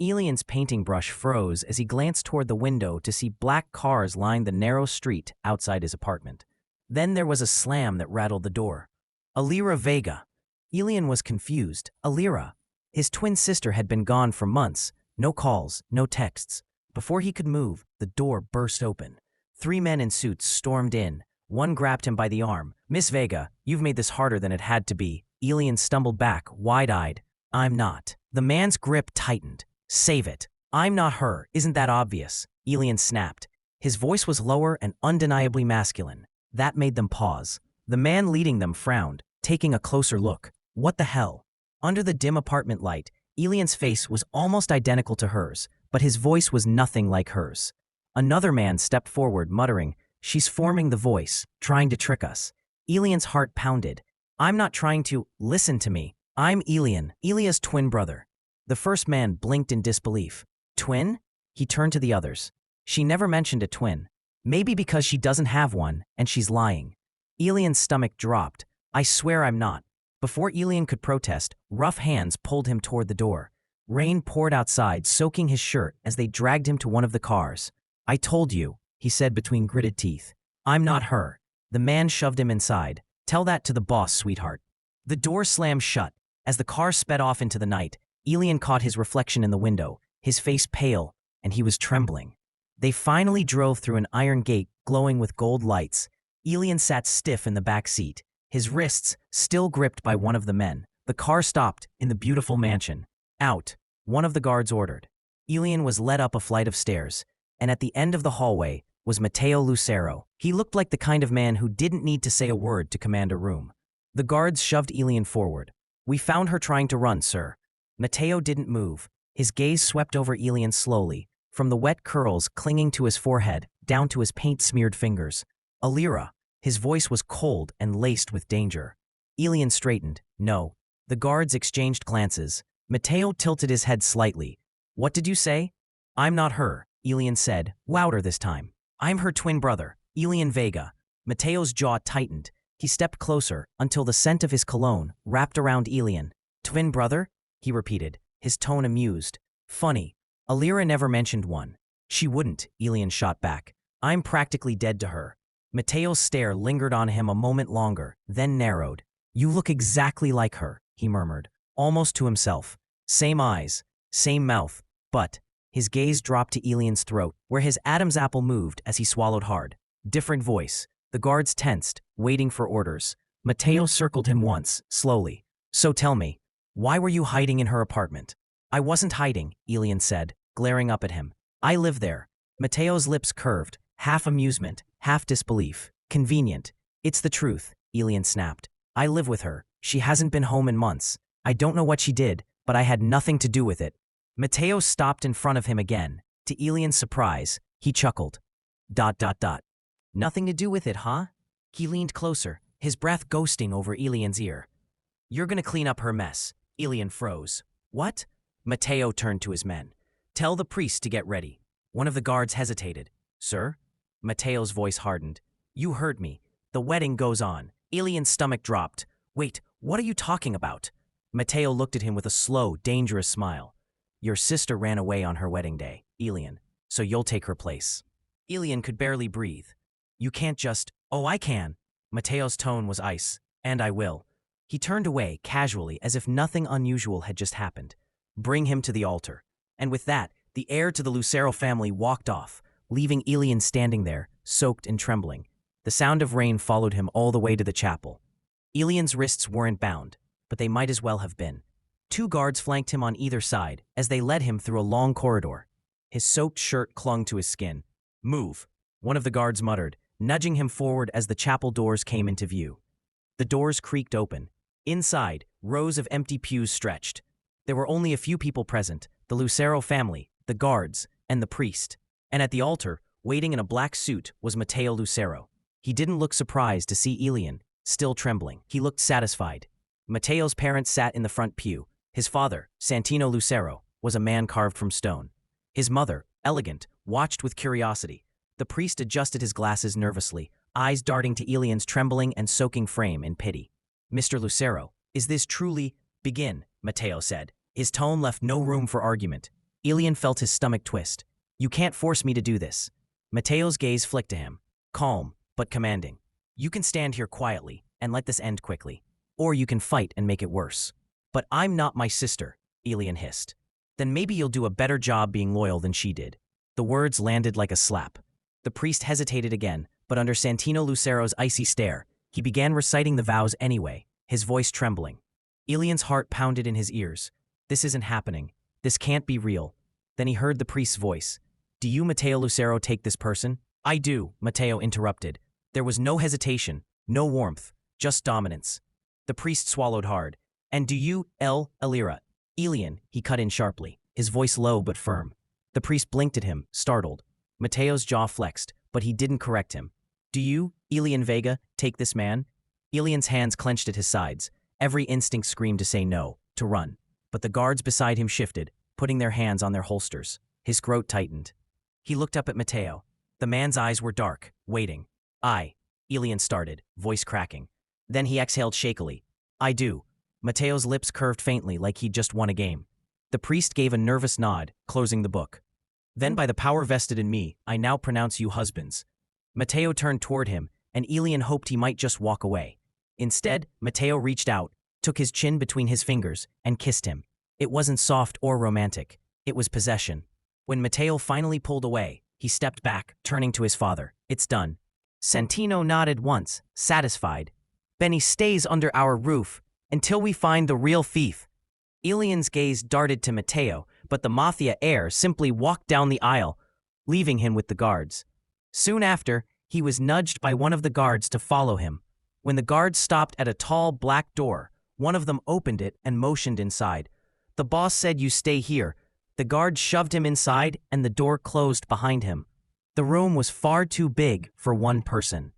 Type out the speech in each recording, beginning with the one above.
Elian's painting brush froze as he glanced toward the window to see black cars line the narrow street outside his apartment. Then there was a slam that rattled the door. Ayra Vega. Elian was confused. Ayra. His twin sister had been gone for months. No calls, no texts. Before he could move, the door burst open. 3 men in suits stormed in. One grabbed him by the arm. "Miss Vega, you've made this harder than it had to be." Elian stumbled back, wide-eyed. "I'm not." The man's grip tightened. "Save it. I'm not her. Isn't that obvious?" Elian snapped. His voice was lower and undeniably masculine. That made them pause. The man leading them frowned, taking a closer look. What the hell? Under the dim apartment light, Elian's face was almost identical to hers, but his voice was nothing like hers. Another man stepped forward, muttering, "She's forming the voice, trying to trick us." Elian's heart pounded. "I'm not trying to. Listen to me. I'm Elen, Elia's twin brother." The first man blinked in disbelief. "Twin?" He turned to the others. "She never mentioned a twin. Maybe because she doesn't have one, and she's lying." Elian's stomach dropped. "I swear I'm not." Before Elen could protest, rough hands pulled him toward the door. Rain poured outside, soaking his shirt as they dragged him to one of the cars. "I told you," he said between gritted teeth. "I'm not her." The man shoved him inside. "Tell that to the boss, sweetheart." The door slammed shut. As the car sped off into the night, Elen caught his reflection in the window, his face pale, and he was trembling. They finally drove through an iron gate glowing with gold lights. Elen sat stiff in the back seat, his wrists still gripped by one of the men. The car stopped in the beautiful mansion. "Out," one of the guards ordered. Elen was led up a flight of stairs, and at the end of the hallway was Matteo Lucero. He looked like the kind of man who didn't need to say a word to command a room. The guards shoved Elen forward. "We found her trying to run, sir." Matteo didn't move. His gaze swept over Elen slowly, from the wet curls clinging to his forehead down to his paint-smeared fingers. "Ayra." His voice was cold and laced with danger. Elen straightened. "No." The guards exchanged glances. Matteo tilted his head slightly. "What did you say?" "I'm not her," Elen said, louder this time. "I'm her twin brother, Elen Vega." Matteo's jaw tightened. He stepped closer until the scent of his cologne wrapped around Elen. "Twin brother?" he repeated, his tone amused. "Funny. Ayra never mentioned one." "She wouldn't," Elen shot back. "I'm practically dead to her." Matteo's stare lingered on him a moment longer, then narrowed. "You look exactly like her," he murmured, almost to himself. "Same eyes, same mouth, but—" His gaze dropped to Elen's throat, where his Adam's apple moved as he swallowed hard. Different voice. The guards tensed, waiting for orders. Matteo circled him once, slowly. "So tell me, why were you hiding in her apartment?" "I wasn't hiding," Elen said, glaring up at him. "I live there." Matteo's lips curved, half amusement, half disbelief. "Convenient. It's the truth," Elen snapped. "I live with her. She hasn't been home in months. I don't know what she did, but I had nothing to do with it." Matteo stopped in front of him again. To Elian's surprise, he chuckled. ... "Nothing to do with it, huh?" He leaned closer, his breath ghosting over Elian's ear. "You're gonna clean up her mess." Elen froze. "What?" Matteo turned to his men. "Tell the priest to get ready." One of the guards hesitated. "Sir?" Matteo's voice hardened. "You heard me. The wedding goes on." Elian's stomach dropped. "Wait, what are you talking about?" Matteo looked at him with a slow, dangerous smile. "Your sister ran away on her wedding day, Elen, so you'll take her place." Elen could barely breathe. "You can't just—" "Oh, I can." Matteo's tone was ice. "And I will." He turned away, casually, as if nothing unusual had just happened. "Bring him to the altar." And with that, the heir to the Lucero family walked off, leaving Elen standing there, soaked and trembling. The sound of rain followed him all the way to the chapel. Elen's wrists weren't bound, but they might as well have been. 2 guards flanked him on either side as they led him through a long corridor. His soaked shirt clung to his skin. "Move," one of the guards muttered, nudging him forward as the chapel doors came into view. The doors creaked open. Inside, rows of empty pews stretched. There were only a few people present: the Lucero family, the guards, and the priest. And at the altar, waiting in a black suit, was Matteo Lucero. He didn't look surprised to see Elen, still trembling. He looked satisfied. Matteo's parents sat in the front pew. His father, Santino Lucero, was a man carved from stone. His mother, elegant, watched with curiosity. The priest adjusted his glasses nervously, eyes darting to Elen's trembling and soaking frame in pity. "Mr. Lucero, is this truly—" "Begin," Matteo said. His tone left no room for argument. Elen felt his stomach twist. You can't force me to do this. Mateo's gaze flicked to him, calm, but commanding. You can stand here quietly and let this end quickly. Or you can fight and make it worse. But I'm not my sister, Elen hissed. Then maybe you'll do a better job being loyal than she did. The words landed like a slap. The priest hesitated again, but under Santino Lucero's icy stare, he began reciting the vows anyway, his voice trembling. Elen's heart pounded in his ears. This isn't happening. This can't be real. Then he heard the priest's voice. Do you, Mateo Lucero, take this person? I do, Mateo interrupted. There was no hesitation, no warmth, just dominance. The priest swallowed hard. And do you, Ayra? Elen, he cut in sharply, his voice low but firm. The priest blinked at him, startled. Mateo's jaw flexed, but he didn't correct him. Do you, Elen Vega, take this man? Elen's hands clenched at his sides. Every instinct screamed to say no, to run. But the guards beside him shifted, putting their hands on their holsters. His throat tightened. He looked up at Mateo. The man's eyes were dark, waiting. Elen started, voice cracking. Then he exhaled shakily. I do. Mateo's lips curved faintly like he'd just won a game. The priest gave a nervous nod, closing the book. Then by the power vested in me, I now pronounce you husbands. Mateo turned toward him, and Elen hoped he might just walk away. Instead, Mateo reached out, took his chin between his fingers, and kissed him. It wasn't soft or romantic. It was possession. When Mateo finally pulled away, he stepped back, turning to his father. It's done. Santino nodded once, satisfied. Benny stays under our roof until we find the real thief. Elen's gaze darted to Mateo, but the Mafia Heir simply walked down the aisle, leaving him with the guards. Soon after, he was nudged by one of the guards to follow him. When the guards stopped at a tall black door, one of them opened it and motioned inside. The boss said you stay here. The guard shoved him inside and the door closed behind him. The room was far too big for one person.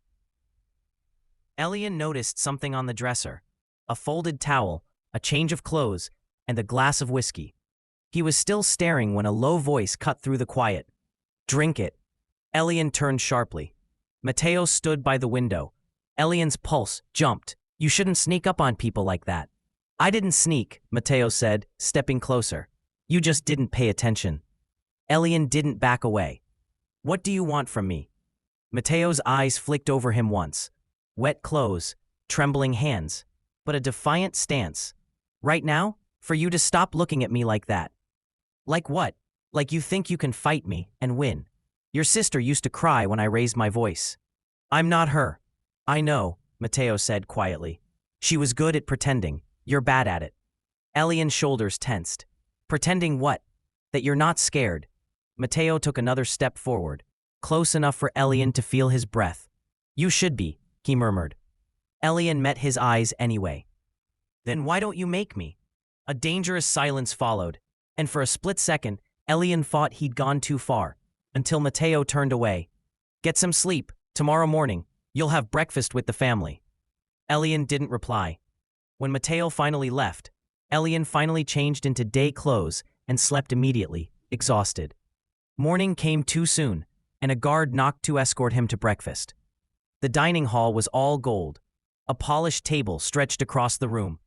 Elen noticed something on the dresser. A folded towel, a change of clothes, and a glass of whiskey. He was still staring when a low voice cut through the quiet. Drink it. Elen turned sharply. Mateo stood by the window. Elen's pulse jumped. You shouldn't sneak up on people like that. I didn't sneak, Mateo said, stepping closer. You just didn't pay attention. Elen didn't back away. What do you want from me? Mateo's eyes flicked over him once. Wet clothes, trembling hands, but a defiant stance. Right now, for you to stop looking at me like that. Like what? Like you think you can fight me and win. Your sister used to cry when I raised my voice. I'm not her. I know, Mateo said quietly. She was good at pretending. You're bad at it. Elen's shoulders tensed. Pretending what? That you're not scared. Mateo took another step forward, close enough for Elen to feel his breath. You should be, he murmured. Elen met his eyes anyway. Then why don't you make me? A dangerous silence followed, and for a split second, Elen thought he'd gone too far, until Mateo turned away. Get some sleep. Tomorrow morning, you'll have breakfast with the family. Elen didn't reply. When Mateo finally left, Elen finally changed into day clothes and slept immediately, exhausted. Morning came too soon, and a guard knocked to escort him to breakfast. The dining hall was all gold. A polished table stretched across the room.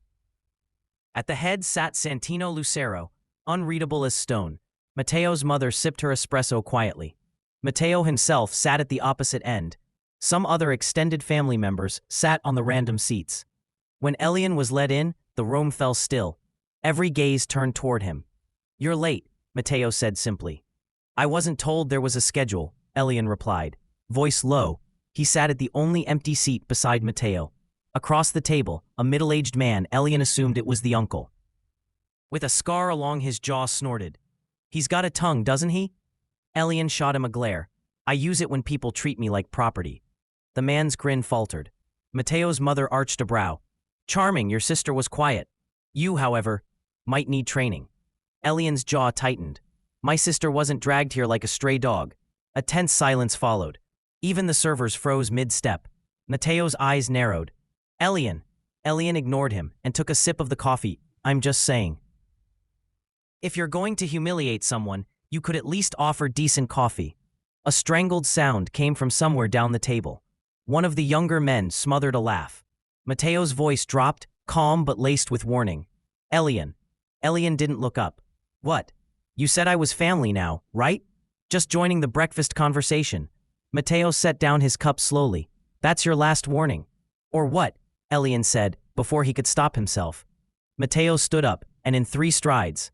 At the head sat Santino Lucero, unreadable as stone. Mateo's mother sipped her espresso quietly. Mateo himself sat at the opposite end. Some other extended family members sat on the random seats. When Elen was led in, the room fell still. Every gaze turned toward him. You're late, Mateo said simply. I wasn't told there was a schedule, Elen replied, voice low. He sat at the only empty seat beside Mateo. Across the table, a middle-aged man, Elen assumed it was the uncle. With a scar along his jaw, snorted. He's got a tongue, doesn't he? Elen shot him a glare. I use it when people treat me like property. The man's grin faltered. Mateo's mother arched a brow. Charming, your sister was quiet. You, however, might need training. Elen's jaw tightened. My sister wasn't dragged here like a stray dog. A tense silence followed. Even the servers froze mid-step. Mateo's eyes narrowed. Elen ignored him and took a sip of the coffee. I'm just saying. If you're going to humiliate someone, you could at least offer decent coffee. A strangled sound came from somewhere down the table. One of the younger men smothered a laugh. Mateo's voice dropped, calm but laced with warning. Elen didn't look up. What? You said I was family now, right? Just joining the breakfast conversation. Mateo set down his cup slowly. That's your last warning. Or what? Elen said, before he could stop himself. Mateo stood up, and in 3 strides,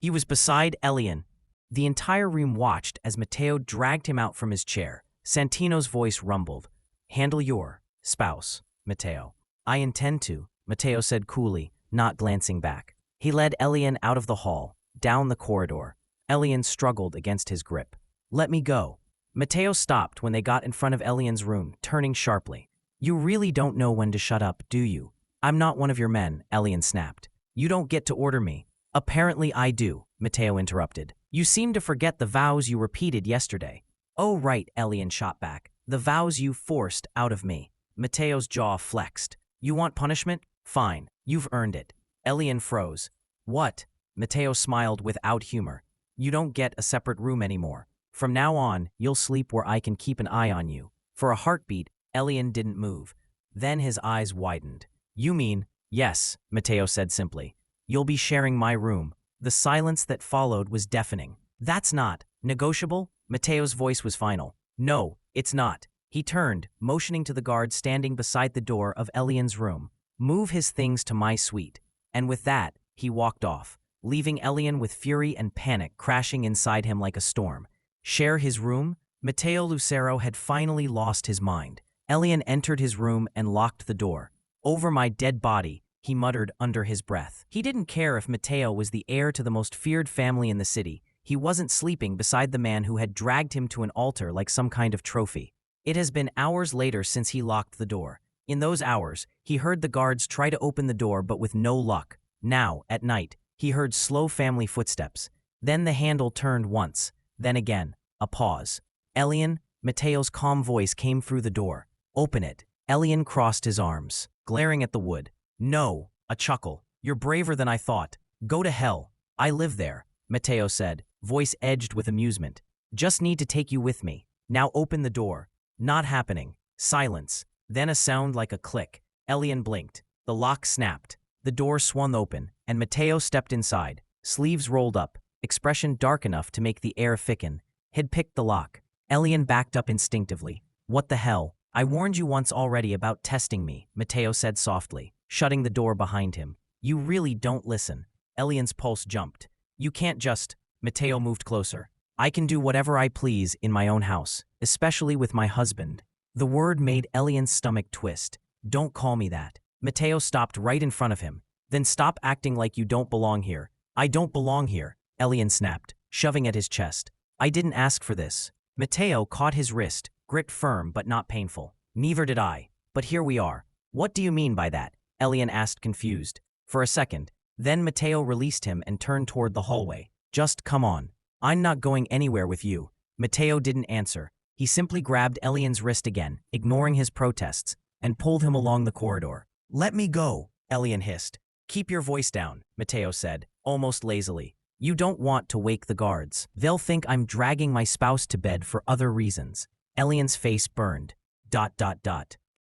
he was beside Elen. The entire room watched as Mateo dragged him out from his chair. Santino's voice rumbled. Handle your spouse, Mateo. I intend to, Mateo said coolly, not glancing back. He led Elen out of the hall, down the corridor. Elen struggled against his grip. Let me go. Mateo stopped when they got in front of Elen's room, turning sharply. You really don't know when to shut up, do you? I'm not one of your men, Elen snapped. You don't get to order me. Apparently I do, Mateo interrupted. You seem to forget the vows you repeated yesterday. Oh right, Elen shot back. The vows you forced out of me. Mateo's jaw flexed. You want punishment? Fine. You've earned it. Elen froze. What? Mateo smiled without humor. You don't get a separate room anymore. From now on, you'll sleep where I can keep an eye on you. For a heartbeat, Elen didn't move. Then his eyes widened. You mean, yes, Mateo said simply. You'll be sharing my room. The silence that followed was deafening. That's not negotiable? Mateo's voice was final. No, it's not. He turned, motioning to the guard standing beside the door of Elen's room. Move his things to my suite. And with that, he walked off, leaving Elen with fury and panic crashing inside him like a storm. Share his room? Mateo Lucero had finally lost his mind. Elen entered his room and locked the door. Over my dead body, he muttered under his breath. He didn't care if Mateo was the heir to the most feared family in the city. He wasn't sleeping beside the man who had dragged him to an altar like some kind of trophy. It has been hours later since he locked the door. In those hours, he heard the guards try to open the door but with no luck. Now, at night, he heard slow family footsteps. Then the handle turned once. Then again, a pause. Elen, Mateo's calm voice came through the door. Open it. Elen crossed his arms, glaring at the wood. No, a chuckle. You're braver than I thought. Go to hell. I live there, Mateo said, voice edged with amusement. Just need to take you with me. Now open the door. Not happening. Silence. Then a sound like a click. Elen blinked. The lock snapped. The door swung open, and Mateo stepped inside, sleeves rolled up, expression dark enough to make the air thicken. He'd picked the lock. Elen backed up instinctively. What the hell? I warned you once already about testing me, Mateo said softly, shutting the door behind him. You really don't listen. Elen's pulse jumped. You can't just... Mateo moved closer. I can do whatever I please in my own house, especially with my husband. The word made Elen's stomach twist. Don't call me that. Mateo stopped right in front of him. Then stop acting like you don't belong here. I don't belong here, Elen snapped, shoving at his chest. I didn't ask for this. Mateo caught his wrist, gripped firm but not painful. Neither did I. But here we are. What do you mean by that? Elen asked, confused. For a second. Then Mateo released him and turned toward the hallway. Just come on. I'm not going anywhere with you. Mateo didn't answer. He simply grabbed Elen's wrist again, ignoring his protests, and pulled him along the corridor. Let me go, Elen hissed. Keep your voice down, Mateo said, almost lazily. You don't want to wake the guards. They'll think I'm dragging my spouse to bed for other reasons. Elen's face burned. ...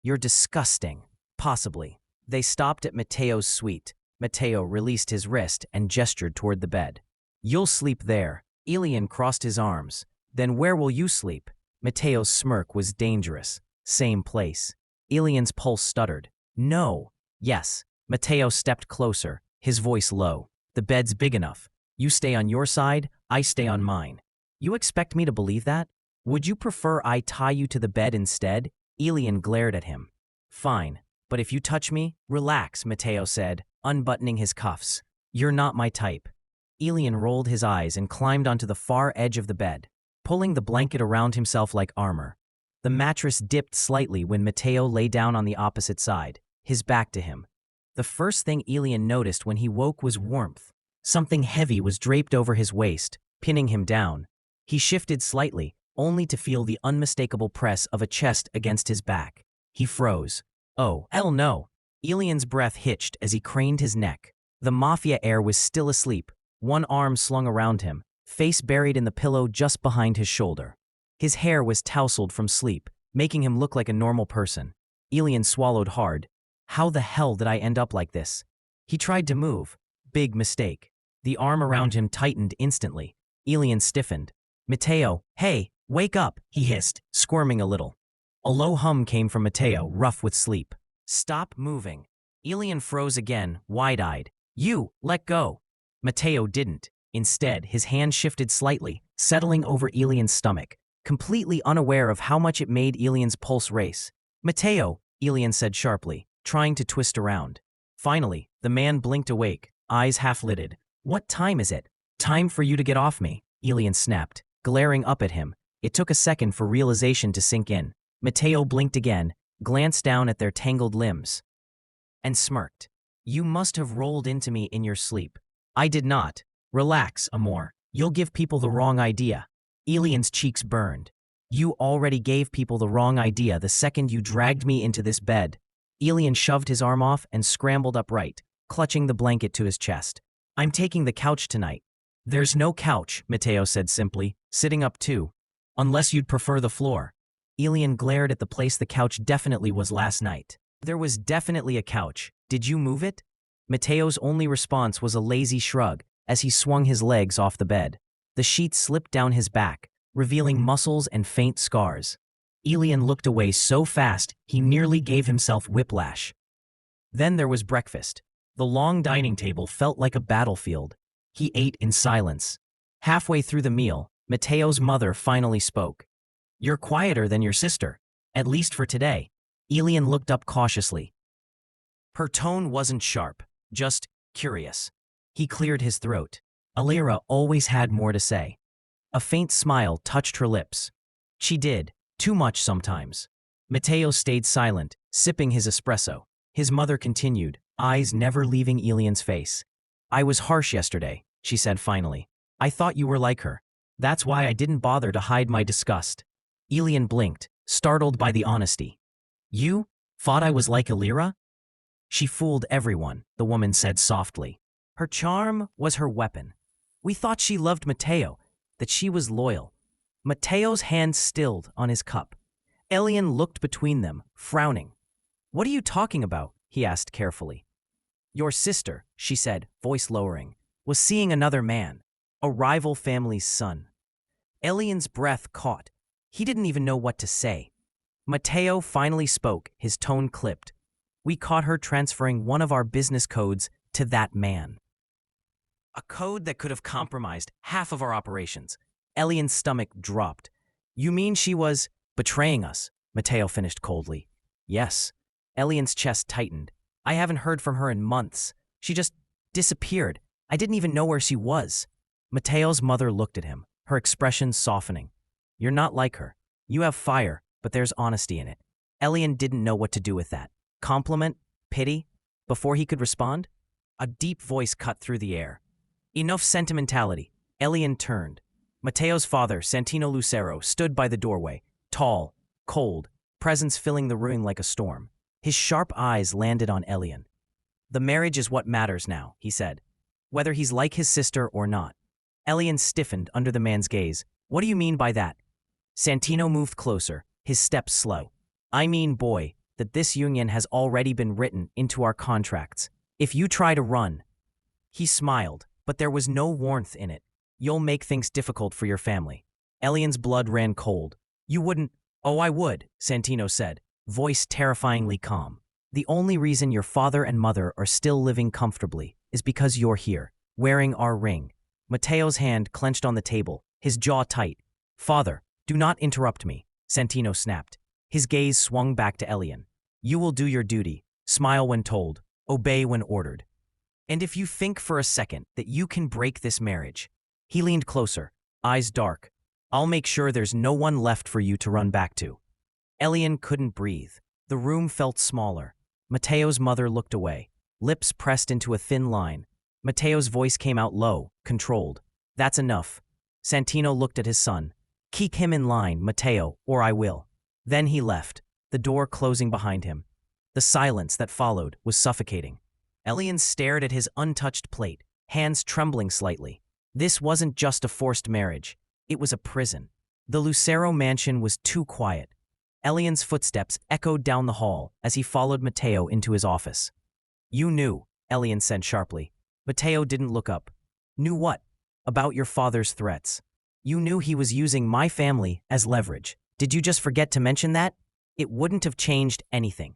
You're disgusting. Possibly. They stopped at Mateo's suite. Mateo released his wrist and gestured toward the bed. You'll sleep there. Elen crossed his arms. Then where will you sleep? Mateo's smirk was dangerous. Same place. Elen's pulse stuttered. No. Yes. Mateo stepped closer, his voice low. The bed's big enough. You stay on your side, I stay on mine. You expect me to believe that? Would you prefer I tie you to the bed instead? Elen glared at him. Fine, but if you touch me, relax, Mateo said, unbuttoning his cuffs. You're not my type. Elen rolled his eyes and climbed onto the far edge of the bed, pulling the blanket around himself like armor. The mattress dipped slightly when Mateo lay down on the opposite side, his back to him. The first thing Elen noticed when he woke was warmth. Something heavy was draped over his waist, pinning him down. He shifted slightly, only to feel the unmistakable press of a chest against his back. He froze. Oh, hell no. Elen's breath hitched as he craned his neck. The Mafia Heir was still asleep, one arm slung around him, face buried in the pillow just behind his shoulder. His hair was tousled from sleep, making him look like a normal person. Elen swallowed hard. How the hell did I end up like this? He tried to move. Big mistake. The arm around him tightened instantly. Elen stiffened. Mateo, hey, wake up, he hissed, squirming a little. A low hum came from Mateo, rough with sleep. Stop moving. Elen froze again, wide-eyed. You, let go. Mateo didn't. Instead, his hand shifted slightly, settling over Elen's stomach, completely unaware of how much it made Elen's pulse race. Mateo, Elen said sharply, trying to twist around. Finally, the man blinked awake, eyes half-lidded. What time is it? Time for you to get off me, Elen snapped, glaring up at him. It took a second for realization to sink in. Mateo blinked again, glanced down at their tangled limbs, and smirked. You must have rolled into me in your sleep. I did not. Relax, Amor. You'll give people the wrong idea. Elen's cheeks burned. You already gave people the wrong idea the second you dragged me into this bed. Elen shoved his arm off and scrambled upright, clutching the blanket to his chest. I'm taking the couch tonight. There's no couch, Mateo said simply, sitting up too. Unless you'd prefer the floor. Elen glared at the place the couch definitely was last night. There was definitely a couch. Did you move it? Mateo's only response was a lazy shrug as he swung his legs off the bed. The sheet slipped down his back, revealing muscles and faint scars. Elen looked away so fast he nearly gave himself whiplash. Then there was breakfast. The long dining table felt like a battlefield. He ate in silence. Halfway through the meal, Mateo's mother finally spoke. You're quieter than your sister, at least for today. Elen looked up cautiously. Her tone wasn't sharp, just curious. He cleared his throat. Ayra always had more to say. A faint smile touched her lips. She did, too much sometimes. Mateo stayed silent, sipping his espresso. His mother continued, eyes never leaving Elen's face. I was harsh yesterday, she said finally. I thought you were like her. That's why I didn't bother to hide my disgust. Elen blinked, startled by the honesty. You thought I was like Ayra? She fooled everyone, the woman said softly. Her charm was her weapon. We thought she loved Mateo, that she was loyal. Mateo's hand stilled on his cup. Elen looked between them, frowning. What are you talking about? He asked carefully. Your sister, she said, voice lowering, was seeing another man, a rival family's son. Elen's breath caught. He didn't even know what to say. Mateo finally spoke, his tone clipped. We caught her transferring one of our business codes to that man. A code that could have compromised half of our operations. Elen's stomach dropped. You mean she was betraying us? Mateo finished coldly. Yes. Elen's chest tightened. I haven't heard from her in months. She just disappeared. I didn't even know where she was. Mateo's mother looked at him, her expression softening. You're not like her. You have fire, but there's honesty in it. Elen didn't know what to do with that. Compliment? Pity? Before he could respond, a deep voice cut through the air. Enough sentimentality. Elen turned. Mateo's father, Santino Lucero, stood by the doorway, tall, cold, presence filling the room like a storm. His sharp eyes landed on Elen. The marriage is what matters now, he said, whether he's like his sister or not. Elen stiffened under the man's gaze. What do you mean by that? Santino moved closer, his steps slow. I mean, boy, that this union has already been written into our contracts. If you try to run. He smiled, but there was no warmth in it. You'll make things difficult for your family. Elen's blood ran cold. You wouldn't. Oh, I would, Santino said, voice terrifyingly calm. The only reason your father and mother are still living comfortably is because you're here, wearing our ring. Mateo's hand clenched on the table, his jaw tight. Father, do not interrupt me, Santino snapped. His gaze swung back to Elen. You will do your duty, smile when told, obey when ordered. And if you think for a second that you can break this marriage. He leaned closer, eyes dark. I'll make sure there's no one left for you to run back to. Elen couldn't breathe. The room felt smaller. Mateo's mother looked away, lips pressed into a thin line. Mateo's voice came out low, controlled. That's enough. Santino looked at his son. Keep him in line, Mateo, or I will. Then he left, the door closing behind him. The silence that followed was suffocating. Elen stared at his untouched plate, hands trembling slightly. This wasn't just a forced marriage. It was a prison. The Lucero mansion was too quiet. Elen's footsteps echoed down the hall as he followed Mateo into his office. You knew, Elen said sharply. Mateo didn't look up. Knew what? About your father's threats. You knew he was using my family as leverage. Did you just forget to mention that? It wouldn't have changed anything.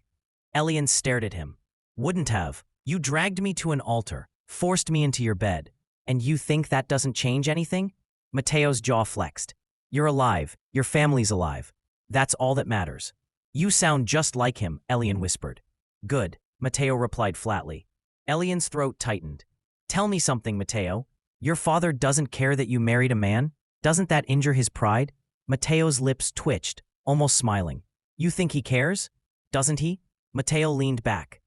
Elen stared at him. Wouldn't have. You dragged me to an altar, forced me into your bed, and you think that doesn't change anything? Mateo's jaw flexed. You're alive. Your family's alive. That's all that matters. You sound just like him, Elen whispered. Good, Mateo replied flatly. Elen's throat tightened. Tell me something, Mateo. Your father doesn't care that you married a man? Doesn't that injure his pride? Mateo's lips twitched, almost smiling. You think he cares? Doesn't he? Mateo leaned back.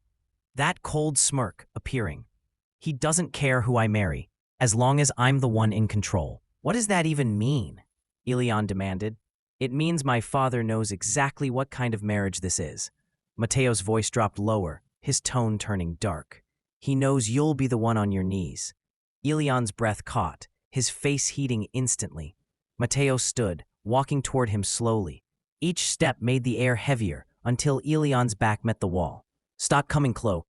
That cold smirk appearing. He doesn't care who I marry, as long as I'm the one in control. What does that even mean? Elen demanded. It means my father knows exactly what kind of marriage this is. Mateo's voice dropped lower, his tone turning dark. He knows you'll be the one on your knees. Elen's breath caught, his face heating instantly. Mateo stood, walking toward him slowly. Each step made the air heavier until Elen's back met the wall. Stop coming close.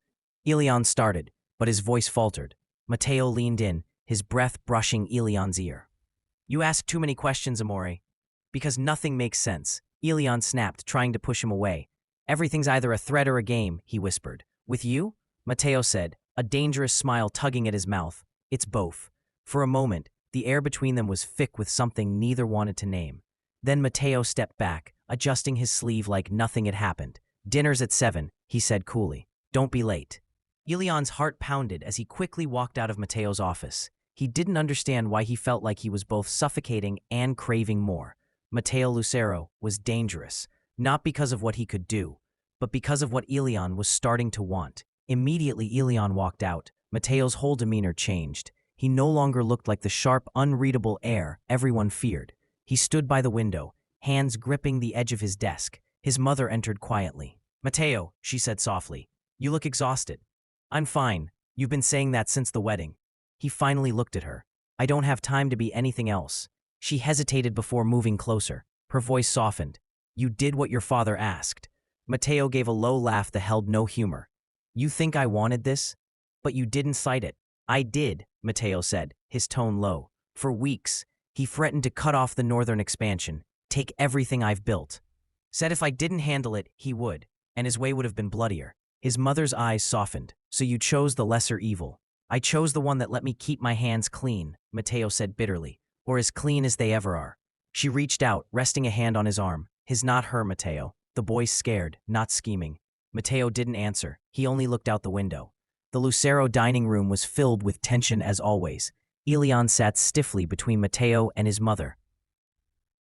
Elen started, but his voice faltered. Mateo leaned in, his breath brushing Elen's ear. You ask too many questions, Amore. Because nothing makes sense. Elen snapped, trying to push him away. Everything's either a threat or a game, he whispered. With you? Mateo said, a dangerous smile tugging at his mouth. It's both. For a moment, the air between them was thick with something neither wanted to name. Then Mateo stepped back, adjusting his sleeve like nothing had happened. Dinner's at 7, he said coolly. Don't be late. Elen's heart pounded as he quickly walked out of Mateo's office. He didn't understand why he felt like he was both suffocating and craving more. Mateo Lucero was dangerous, not because of what he could do, but because of what Elen was starting to want. Immediately Elen walked out. Mateo's whole demeanor changed. He no longer looked like the sharp, unreadable Heir everyone feared. He stood by the window, hands gripping the edge of his desk. His mother entered quietly. Mateo, she said softly, you look exhausted. I'm fine. You've been saying that since the wedding. He finally looked at her. I don't have time to be anything else. She hesitated before moving closer. Her voice softened. You did what your father asked. Mateo gave a low laugh that held no humor. You think I wanted this? But you didn't cite it. I did, Mateo said, his tone low. For weeks, he threatened to cut off the northern expansion, take everything I've built. Said if I didn't handle it, he would, and his way would have been bloodier. His mother's eyes softened. So you chose the lesser evil. I chose the one that let me keep my hands clean, Mateo said bitterly, or as clean as they ever are. She reached out, resting a hand on his arm. His not her, Mateo. The boy scared, not scheming. Mateo didn't answer. He only looked out the window. The Lucero dining room was filled with tension as always. Elen sat stiffly between Mateo and his mother,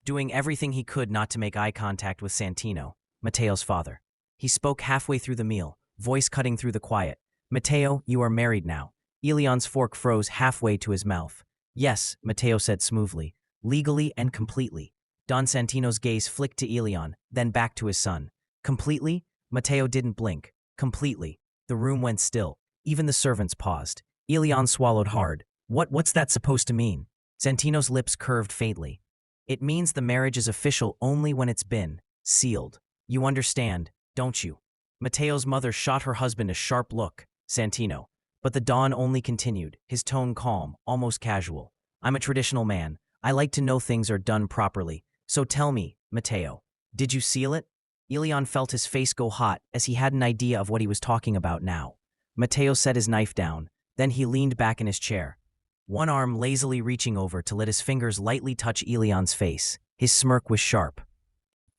doing everything he could not to make eye contact with Santino, Mateo's father. He spoke halfway through the meal, voice cutting through the quiet. Mateo, you are married now. Elen's fork froze halfway to his mouth. Yes, Mateo said smoothly, legally and completely. Don Santino's gaze flicked to Elen, then back to his son. Completely? Mateo didn't blink. Completely. The room went still. Even the servants paused. Elen swallowed hard. What's that supposed to mean? Santino's lips curved faintly. It means the marriage is official only when it's been sealed. You understand, don't you? Mateo's mother shot her husband a sharp look. Santino. But the Don only continued, his tone calm, almost casual. I'm a traditional man. I like to know things are done properly. So tell me, Mateo, did you seal it? Elen felt his face go hot as he had an idea of what he was talking about now. Mateo set his knife down. Then he leaned back in his chair, one arm lazily reaching over to let his fingers lightly touch Elen's face. His smirk was sharp.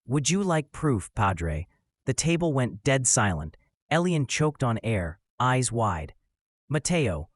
Would you like proof, Padre? The table went dead silent. Elen choked on air, eyes wide. Mateo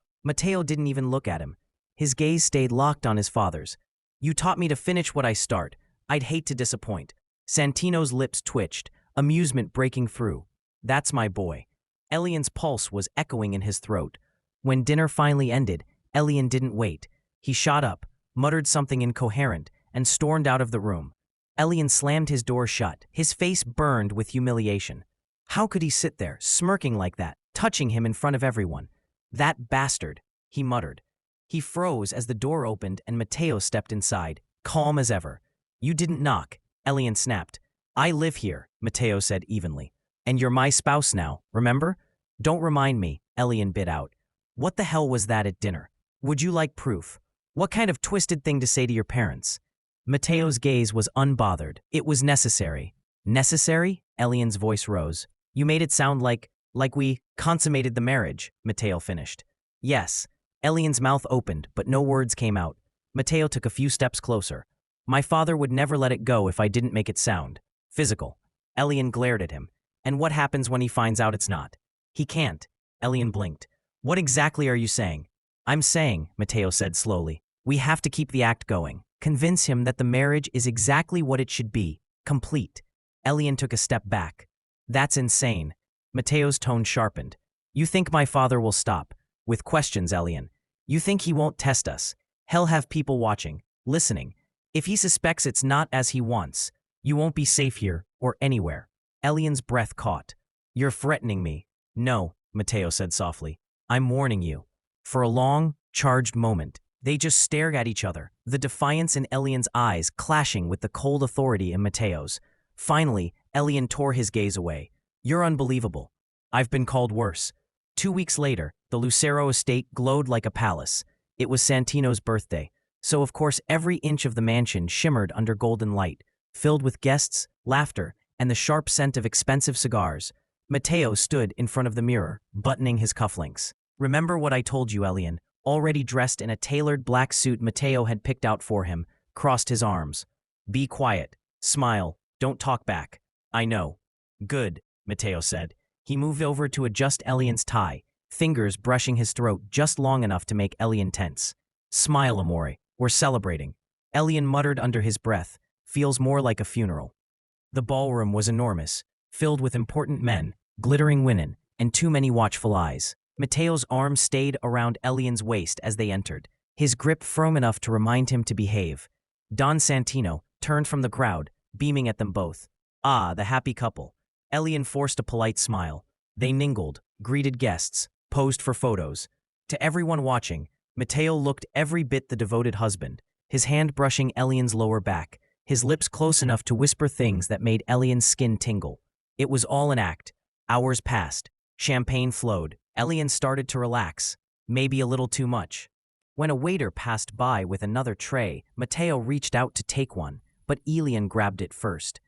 didn't even look at him. His gaze stayed locked on his father's. You taught me to finish what I start. I'd hate to disappoint. Santino's lips twitched, amusement breaking through. That's my boy. Elen's pulse was echoing in his throat. When dinner finally ended, Elen didn't wait. He shot up, muttered something incoherent, and stormed out of the room. Elen slammed his door shut. His face burned with humiliation. How could he sit there, smirking like that, touching him in front of everyone? That bastard, he muttered. He froze as the door opened and Mateo stepped inside, calm as ever. You didn't knock, Elen snapped. I live here, Mateo said evenly. And you're my spouse now, remember? Don't remind me, Elen bit out. What the hell was that at dinner? Would you like proof? What kind of twisted thing to say to your parents? Mateo's gaze was unbothered. It was necessary. Necessary? Elian's voice rose. You made it sound like we consummated the marriage, Mateo finished. Yes. Elian's mouth opened, but no words came out. Mateo took a few steps closer. My father would never let it go if I didn't make it sound physical. Elian glared at him. And what happens when he finds out it's not? He can't. Elian blinked. What exactly are you saying? I'm saying, Mateo said slowly, we have to keep the act going. Convince him that the marriage is exactly what it should be, complete. Elian took a step back. That's insane. Mateo's tone sharpened. You think my father will stop? With questions, Elian. You think he won't test us? He'll have people watching, listening. If he suspects it's not as he wants, you won't be safe here or anywhere. Elian's breath caught. You're threatening me. No, Mateo said softly. I'm warning you. For a long, charged moment, they just stared at each other, the defiance in Elian's eyes clashing with the cold authority in Mateo's. Finally, Elian tore his gaze away. You're unbelievable. I've been called worse. 2 weeks later, the Lucero estate glowed like a palace. It was Santino's birthday, so of course every inch of the mansion shimmered under golden light, filled with guests, laughter, and the sharp scent of expensive cigars. Mateo stood in front of the mirror, buttoning his cufflinks. Remember what I told you, Elian? Already dressed in a tailored black suit Mateo had picked out for him, crossed his arms. Be quiet. Smile. Don't talk back. I know. Good, Mateo said. He moved over to adjust Elian's tie, fingers brushing his throat just long enough to make Elian tense. Smile, amore. We're celebrating. Elian muttered under his breath. Feels more like a funeral. The ballroom was enormous, filled with important men, glittering women, and too many watchful eyes. Mateo's arm stayed around Elian's waist as they entered, his grip firm enough to remind him to behave. Don Santino turned from the crowd, beaming at them both. Ah, the happy couple. Elian forced a polite smile. They mingled, greeted guests, posed for photos. To everyone watching, Mateo looked every bit the devoted husband, his hand brushing Elian's lower back, his lips close enough to whisper things that made Elian's skin tingle. It was all an act. Hours passed. Champagne flowed. Elian started to relax, maybe a little too much. When a waiter passed by with another tray, Mateo reached out to take one, but Elian grabbed it first.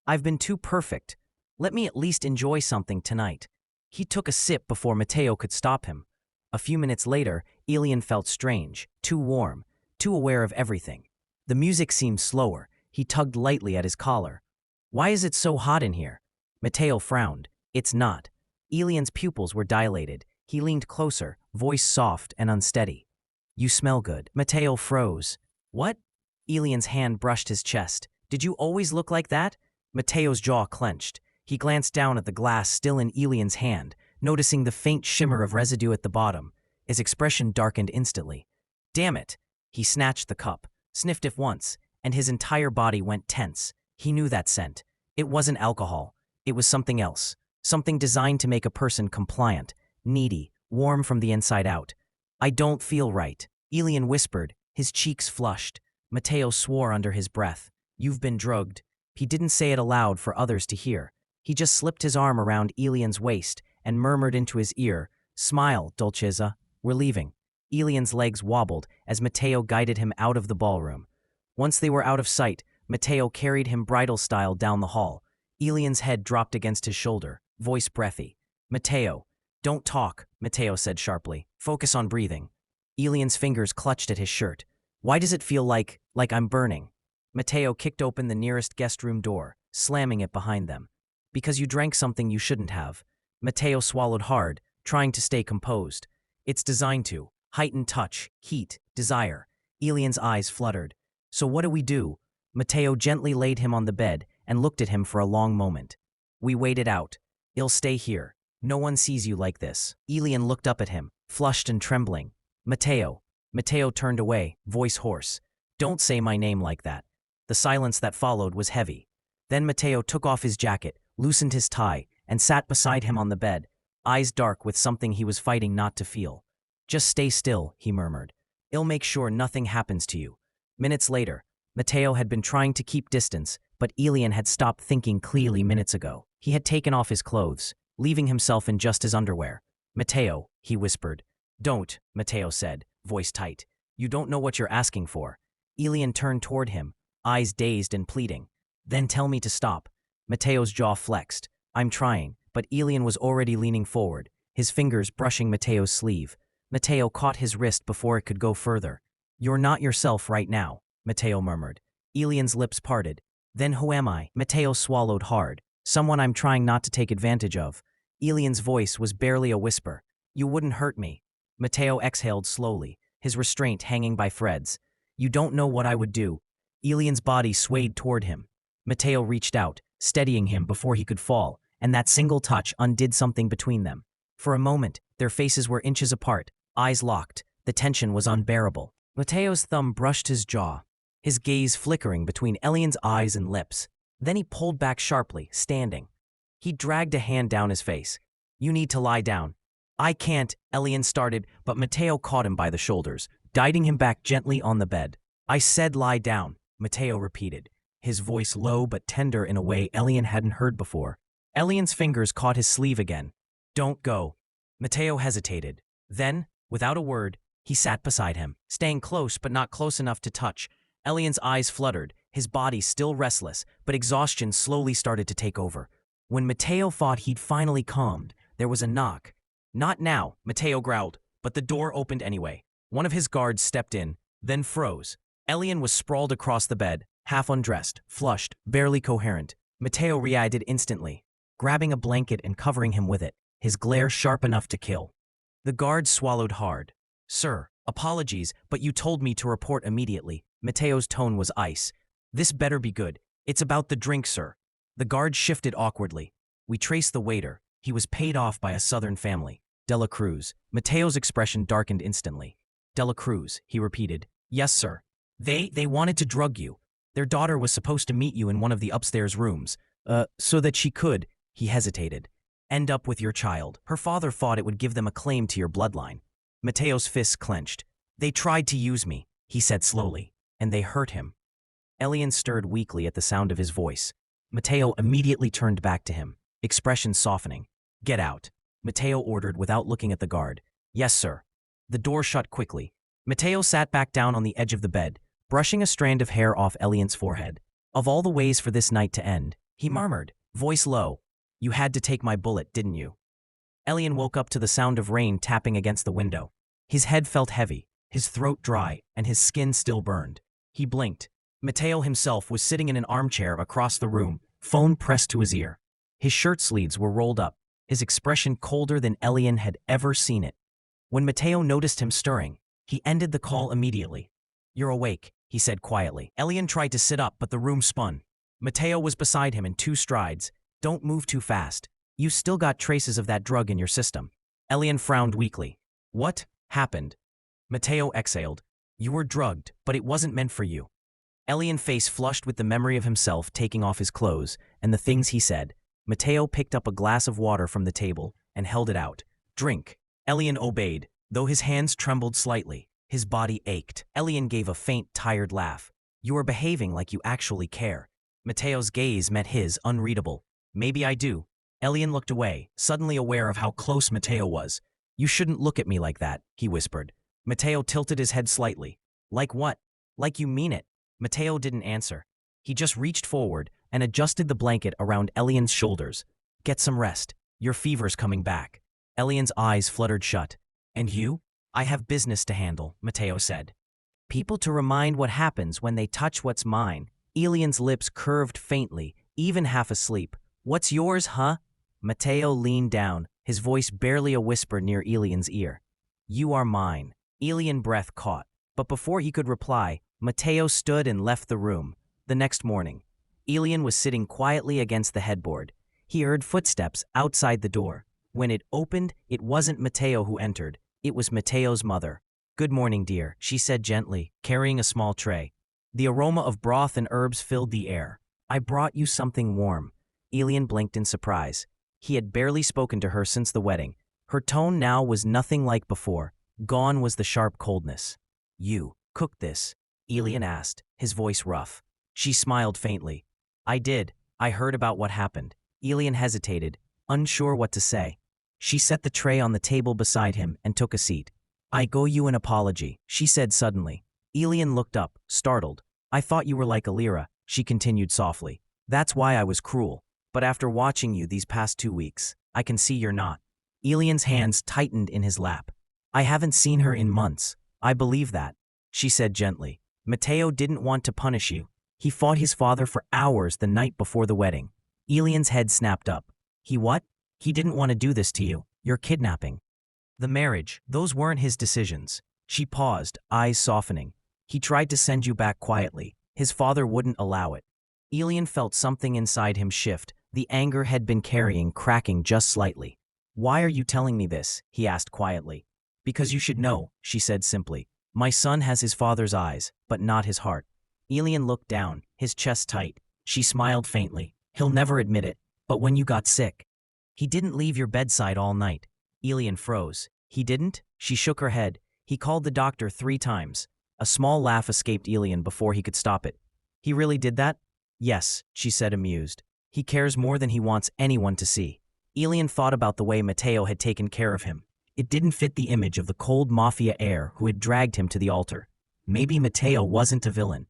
I've been too perfect. Let me at least enjoy something tonight. He took a sip before Mateo could stop him. A few minutes later, Elian felt strange, too warm, too aware of everything. The music seemed slower. He tugged lightly at his collar. Why is it so hot in here? Mateo frowned. It's not. Elian's pupils were dilated. He leaned closer, voice soft and unsteady. You smell good. Mateo froze. What? Elian's hand brushed his chest. Did you always look like that? Mateo's jaw clenched. He glanced down at the glass still in Elian's hand, noticing the faint shimmer of residue at the bottom. His expression darkened instantly. Damn it! He snatched the cup, sniffed it once, and his entire body went tense. He knew that scent. It wasn't alcohol. It was something else. Something designed to make a person compliant, needy, warm from the inside out. I don't feel right, Elian whispered, his cheeks flushed. Mateo swore under his breath. You've been drugged. He didn't say it aloud for others to hear. He just slipped his arm around Elian's waist and murmured into his ear, Smile, Dolcezza. We're leaving. Elian's legs wobbled as Mateo guided him out of the ballroom. Once they were out of sight, Mateo carried him bridal style down the hall. Elian's head dropped against his shoulder, voice breathy. Mateo, don't talk, Mateo said sharply. Focus on breathing. Elian's fingers clutched at his shirt. Why does it feel like I'm burning? Mateo kicked open the nearest guest room door, slamming it behind them. Because you drank something you shouldn't have. Mateo swallowed hard, trying to stay composed. It's designed to. Heightened touch, heat, desire. Elian's eyes fluttered. So what do we do? Mateo gently laid him on the bed and looked at him for a long moment. We wait it out. You'll stay here. No one sees you like this. Elian looked up at him, flushed and trembling. Mateo. Mateo turned away, voice hoarse. Don't say my name like that. The silence that followed was heavy. Then Mateo took off his jacket, loosened his tie, and sat beside him on the bed, eyes dark with something he was fighting not to feel. Just stay still, he murmured. I'll make sure nothing happens to you. Minutes later, Mateo had been trying to keep distance, but Elian had stopped thinking clearly minutes ago. He had taken off his clothes, leaving himself in just his underwear. Mateo, he whispered. Don't, Mateo said, voice tight. You don't know what you're asking for. Elen turned toward him, eyes dazed and pleading. Then tell me to stop. Mateo's jaw flexed. I'm trying, but Elen was already leaning forward, his fingers brushing Mateo's sleeve. Mateo caught his wrist before it could go further. You're not yourself right now, Mateo murmured. Elen's lips parted. Then who am I? Mateo swallowed hard. Someone I'm trying not to take advantage of. Elen's voice was barely a whisper. You wouldn't hurt me. Mateo exhaled slowly, his restraint hanging by threads. You don't know what I would do. Elen's body swayed toward him. Mateo reached out, steadying him before he could fall, and that single touch undid something between them. For a moment, their faces were inches apart, eyes locked. The tension was unbearable. Mateo's thumb brushed his jaw, his gaze flickering between Elen's eyes and lips. Then he pulled back sharply, standing. He dragged a hand down his face. You need to lie down. I can't, Elen started, but Mateo caught him by the shoulders, guiding him back gently on the bed. I said lie down, Mateo repeated, his voice low but tender in a way Elen hadn't heard before. Elen's fingers caught his sleeve again. Don't go. Mateo hesitated. Then, without a word, he sat beside him, staying close but not close enough to touch. Elen's eyes fluttered, his body still restless, but exhaustion slowly started to take over. When Mateo thought he'd finally calmed, there was a knock. Not now, Mateo growled, but the door opened anyway. One of his guards stepped in, then froze. Elen was sprawled across the bed, half undressed, flushed, barely coherent. Mateo reacted instantly, grabbing a blanket and covering him with it, his glare sharp enough to kill. The guard swallowed hard. Sir, apologies, but you told me to report immediately. Mateo's tone was ice. This better be good. It's about the drink, sir. The guard shifted awkwardly. We traced the waiter. He was paid off by a southern family. Dela Cruz. Mateo's expression darkened instantly. Dela Cruz, he repeated. Yes, sir. They wanted to drug you. Their daughter was supposed to meet you in one of the upstairs rooms, so that she could, he hesitated, end up with your child. Her father thought it would give them a claim to your bloodline. Mateo's fists clenched. They tried to use me, he said slowly, and they hurt him. Elen stirred weakly at the sound of his voice. Mateo immediately turned back to him, expression softening. Get out, Mateo ordered without looking at the guard. Yes, sir. The door shut quickly. Mateo sat back down on the edge of the bed, brushing a strand of hair off Elen's forehead. Of all the ways for this night to end, he murmured, voice low. You had to take my bullet, didn't you? Elen woke up to the sound of rain tapping against the window. His head felt heavy, his throat dry, and his skin still burned. He blinked. Mateo himself was sitting in an armchair across the room, phone pressed to his ear. His shirt sleeves were rolled up, his expression colder than Elen had ever seen it. When Mateo noticed him stirring, he ended the call immediately. You're awake, he said quietly. Elen tried to sit up, but the room spun. Mateo was beside him in 2 strides. Don't move too fast. You still got traces of that drug in your system. Elen frowned weakly. What happened? Mateo exhaled. You were drugged, but it wasn't meant for you. Elen's face flushed with the memory of himself taking off his clothes and the things he said. Mateo picked up a glass of water from the table and held it out. Drink. Elen obeyed, though his hands trembled slightly. His body ached. Elen gave a faint, tired laugh. You are behaving like you actually care. Mateo's gaze met his, unreadable. Maybe I do. Elen looked away, suddenly aware of how close Mateo was. You shouldn't look at me like that, he whispered. Mateo tilted his head slightly. Like what? Like you mean it. Mateo didn't answer. He just reached forward and adjusted the blanket around Elen's shoulders. Get some rest. Your fever's coming back. Elen's eyes fluttered shut. And you? I have business to handle, Mateo said. People to remind what happens when they touch what's mine. Elen's lips curved faintly, even half asleep. What's yours, huh? Mateo leaned down, his voice barely a whisper near Elen's ear. You are mine. Elen breath caught, but before he could reply, Mateo stood and left the room. The next morning, Elen was sitting quietly against the headboard. He heard footsteps outside the door. When it opened, it wasn't Mateo who entered. It was Mateo's mother. Good morning, dear, she said gently, carrying a small tray. The aroma of broth and herbs filled the air. I brought you something warm. Elen blinked in surprise. He had barely spoken to her since the wedding. Her tone now was nothing like before. Gone was the sharp coldness. You cooked this? Elen asked, his voice rough. She smiled faintly. I did. I heard about what happened. Elen hesitated, unsure what to say. She set the tray on the table beside him and took a seat. I owe you an apology, she said suddenly. Elen looked up, startled. I thought you were like Ayra, she continued softly. That's why I was cruel. But after watching you these past 2 weeks, I can see you're not. Elian's hands tightened in his lap. I haven't seen her in months. I believe that, she said gently. Mateo didn't want to punish you. He fought his father for hours the night before the wedding. Elian's head snapped up. He what? He didn't want to do this to you. You're kidnapping. The marriage, those weren't his decisions. She paused, eyes softening. He tried to send you back quietly. His father wouldn't allow it. Elen felt something inside him shift, the anger had been carrying cracking just slightly. Why are you telling me this? He asked quietly. Because you should know, she said simply. My son has his father's eyes, but not his heart. Elen looked down, his chest tight. She smiled faintly. He'll never admit it, but when you got sick. He didn't leave your bedside all night. Elen froze. He didn't? She shook her head. He called the doctor 3 times. A small laugh escaped Elen before he could stop it. He really did that? Yes, she said amused. He cares more than he wants anyone to see. Elen thought about the way Mateo had taken care of him. It didn't fit the image of the cold Mafia heir who had dragged him to the altar. Maybe Mateo wasn't a villain.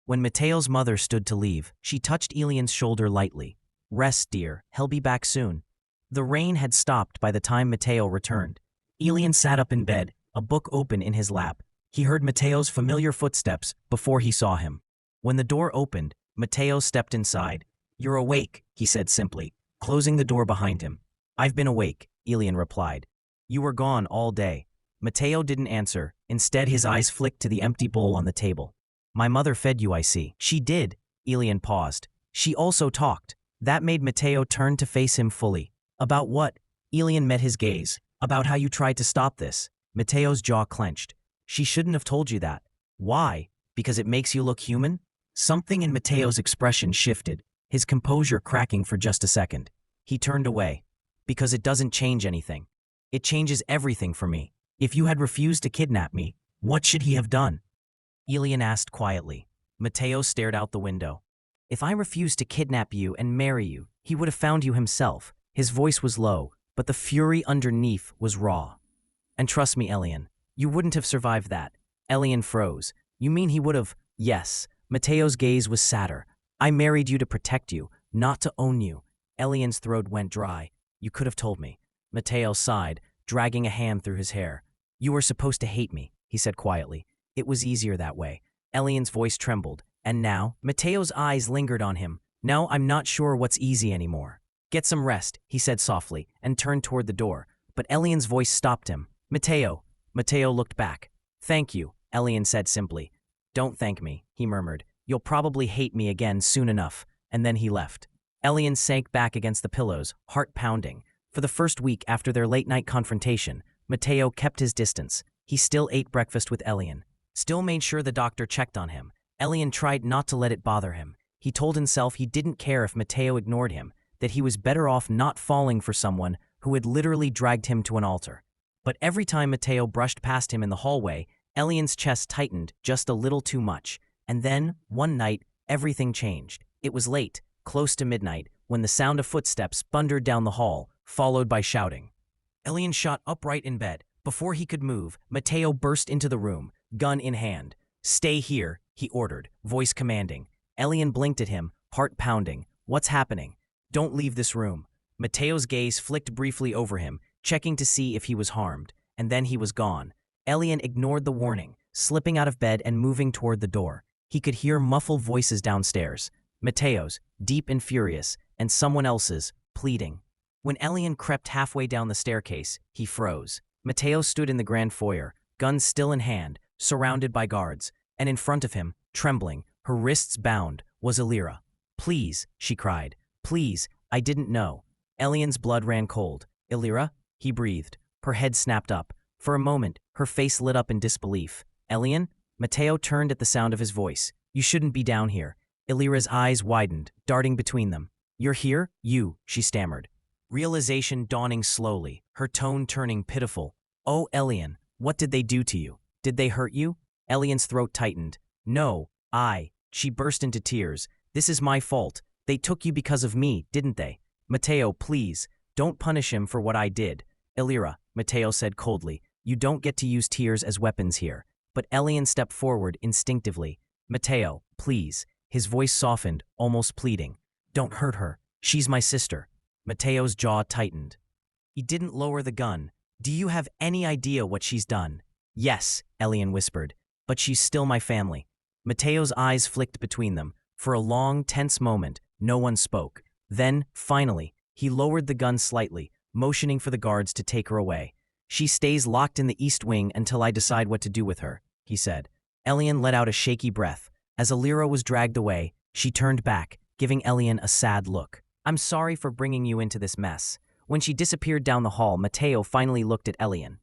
When Mateo's mother stood to leave, she touched Elian's shoulder lightly. Rest, dear, he'll be back soon. The rain had stopped by the time Mateo returned. Elen sat up in bed, a book open in his lap. He heard Mateo's familiar footsteps before he saw him. When the door opened, Mateo stepped inside. You're awake, he said simply, closing the door behind him. I've been awake, Elen replied. You were gone all day. Mateo didn't answer. Instead, his eyes flicked to the empty bowl on the table. My mother fed you, I see. She did. Elen paused. She also talked. That made Mateo turn to face him fully. About what? Elen met his gaze. About how you tried to stop this. Mateo's jaw clenched. She shouldn't have told you that. Why? Because it makes you look human? Something in Mateo's expression shifted, his composure cracking for just a second. He turned away. Because it doesn't change anything. It changes everything for me. If you had refused to kidnap me, what should he have done? Elen asked quietly. Mateo stared out the window. If I refused to kidnap you and marry you, he would have found you himself. His voice was low, but the fury underneath was raw. And trust me, Elen, you wouldn't have survived that. Elen froze. You mean he would have? Yes. Mateo's gaze was sadder. I married you to protect you, not to own you. Elian's throat went dry. You could have told me. Mateo sighed, dragging a hand through his hair. You were supposed to hate me, he said quietly. It was easier that way. Elian's voice trembled. And now? Mateo's eyes lingered on him. Now I'm not sure what's easy anymore. Get some rest, he said softly, and turned toward the door. But Elian's voice stopped him. Mateo. Mateo looked back. Thank you, Elen said simply. Don't thank me, he murmured. You'll probably hate me again soon enough. And then he left. Elen sank back against the pillows, heart pounding. For the first week after their late-night confrontation, Mateo kept his distance. He still ate breakfast with Elen. Still made sure the doctor checked on him. Elen tried not to let it bother him. He told himself he didn't care if Mateo ignored him, that he was better off not falling for someone who had literally dragged him to an altar. But every time Mateo brushed past him in the hallway, Elian's chest tightened just a little too much. And then, one night, everything changed. It was late, close to midnight, when the sound of footsteps thundered down the hall, followed by shouting. Elen shot upright in bed. Before he could move, Mateo burst into the room, gun in hand. Stay here, he ordered, voice commanding. Elen blinked at him, heart pounding. What's happening? Don't leave this room. Mateo's gaze flicked briefly over him, checking to see if he was harmed, and then he was gone. Elen ignored the warning, slipping out of bed and moving toward the door. He could hear muffled voices downstairs. Mateo's, deep and furious, and someone else's, pleading. When Elen crept halfway down the staircase, he froze. Mateo stood in the grand foyer, gun still in hand, surrounded by guards, and in front of him, trembling, her wrists bound, was Ayra. Please, she cried. Please, I didn't know. Elian's blood ran cold. Ayra? He breathed. Her head snapped up. For a moment, her face lit up in disbelief. Elen? Mateo turned at the sound of his voice. You shouldn't be down here. Ayra's eyes widened, darting between them. You're here? You, she stammered. Realization dawning slowly, her tone turning pitiful. Oh, Elen, what did they do to you? Did they hurt you? Elian's throat tightened. No, she burst into tears. This is my fault. They took you because of me, didn't they? Mateo, please, don't punish him for what I did. Ayra, Mateo said coldly, You don't get to use tears as weapons here. But Elen stepped forward instinctively. Mateo, please. His voice softened, almost pleading. Don't hurt her. She's my sister. Mateo's jaw tightened. He didn't lower the gun. Do you have any idea what she's done? Yes, Elen whispered. But she's still my family. Mateo's eyes flicked between them. For a long, tense moment, no one spoke. Then, finally, he lowered the gun slightly, motioning for the guards to take her away. She stays locked in the east wing until I decide what to do with her, he said. Elen let out a shaky breath. As Ayra was dragged away, she turned back, giving Elen a sad look. I'm sorry for bringing you into this mess. When she disappeared down the hall, Mateo finally looked at Elen.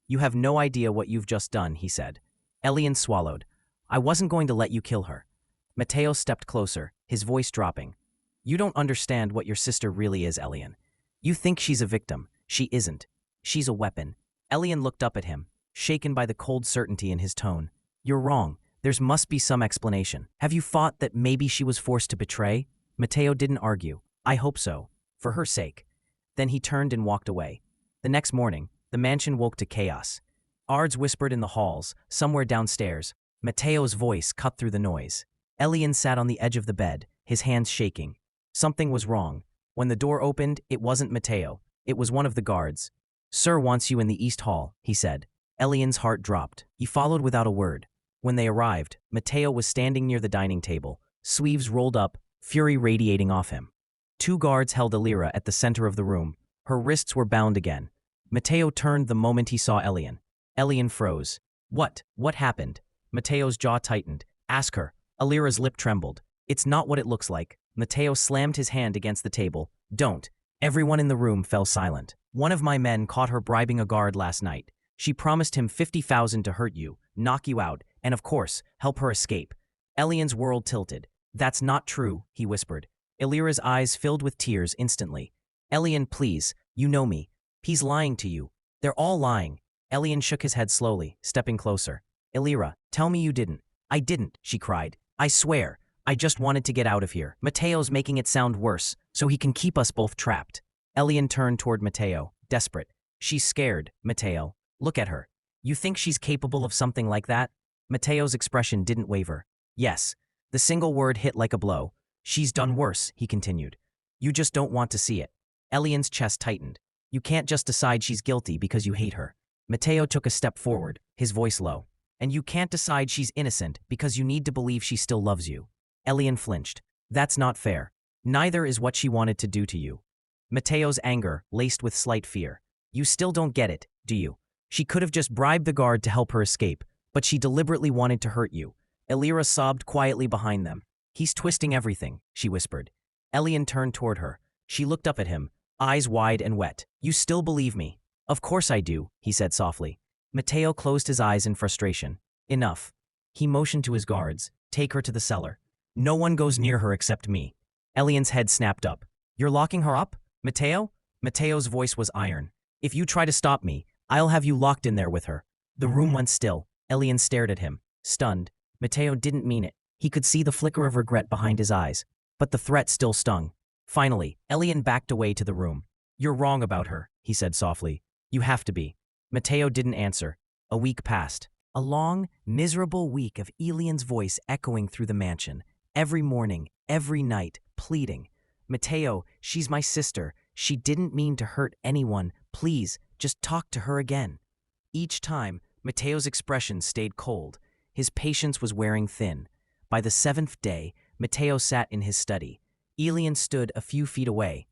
You have no idea what you've just done, he said. Elen swallowed. I wasn't going to let you kill her. Mateo stepped closer, his voice dropping. You don't understand what your sister really is, Elen. You think she's a victim. She isn't. She's a weapon. Elen looked up at him, shaken by the cold certainty in his tone. You're wrong. There must be some explanation. Have you thought that maybe she was forced to betray? Mateo didn't argue. I hope so. For her sake. Then he turned and walked away. The next morning, the mansion woke to chaos. Guards whispered in the halls, somewhere downstairs. Mateo's voice cut through the noise. Elen sat on the edge of the bed, his hands shaking. Something was wrong. When the door opened, it wasn't Mateo. It was one of the guards. Sir wants you in the East Hall, he said. Elen's heart dropped. He followed without a word. When they arrived, Mateo was standing near the dining table, sleeves rolled up, fury radiating off him. Two guards held Ayra at the center of the room. Her wrists were bound again. Mateo turned the moment he saw Elen. Elen froze. What happened? Mateo's jaw tightened. Ask her. Ayra's lip trembled. It's not what it looks like. Mateo slammed his hand against the table. Don't. Everyone in the room fell silent. One of my men caught her bribing a guard last night. She promised him 50,000 to hurt you, knock you out, and of course, help her escape. Elen's world tilted. That's not true, he whispered. Ayra's eyes filled with tears instantly. Elen, please, you know me. He's lying to you. They're all lying. Elen shook his head slowly, stepping closer. Ayra, tell me you didn't. I didn't, she cried. I swear. I just wanted to get out of here. Mateo's making it sound worse, so he can keep us both trapped. Elen turned toward Mateo, desperate. She's scared, Mateo. Look at her. You think she's capable of something like that? Mateo's expression didn't waver. Yes. The single word hit like a blow. She's done worse, he continued. You just don't want to see it. Elen's chest tightened. You can't just decide she's guilty because you hate her. Mateo took a step forward, his voice low. And you can't decide she's innocent because you need to believe she still loves you. Elen flinched. That's not fair. Neither is what she wanted to do to you. Mateo's anger, laced with slight fear. You still don't get it, do you? She could have just bribed the guard to help her escape, but she deliberately wanted to hurt you. Ayra sobbed quietly behind them. He's twisting everything, she whispered. Elen turned toward her. She looked up at him, eyes wide and wet. You still believe me? Of course I do, he said softly. Mateo closed his eyes in frustration. Enough. He motioned to his guards. Take her to the cellar. No one goes near her except me. Elen's head snapped up. You're locking her up? Mateo? Mateo's voice was iron. If you try to stop me, I'll have you locked in there with her. The room went still. Elen stared at him, stunned. Mateo didn't mean it. He could see the flicker of regret behind his eyes. But the threat still stung. Finally, Elen backed away to the room. You're wrong about her, he said softly. You have to be. Mateo didn't answer. A week passed. A long, miserable week of Elen's voice echoing through the mansion. Every morning, every night, pleading. Mateo, she's my sister. She didn't mean to hurt anyone. Please, just talk to her again. Each time, Mateo's expression stayed cold. His patience was wearing thin. By the 7th day, Mateo sat in his study. Elen stood a few feet away.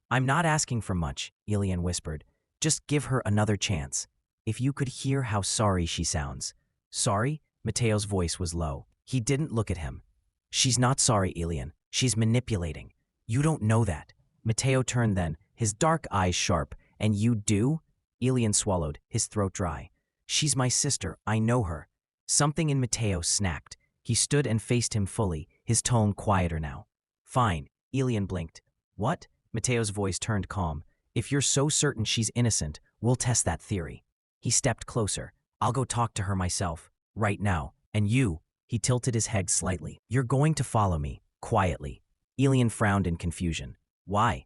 I'm not asking for much, Elen whispered. Just give her another chance. If you could hear how sorry she sounds. Sorry? Mateo's voice was low. He didn't look at him. She's not sorry, Elen. She's manipulating. You don't know that. Mateo turned then, his dark eyes sharp. And you do? Elen swallowed, his throat dry. She's my sister. I know her. Something in Mateo snapped. He stood and faced him fully, his tone quieter now. Fine. Elen blinked. What? Mateo's voice turned calm. If you're so certain she's innocent, we'll test that theory. He stepped closer. I'll go talk to her myself. Right now. And you. He tilted his head slightly. You're going to follow me. Quietly. Elen frowned in confusion. Why?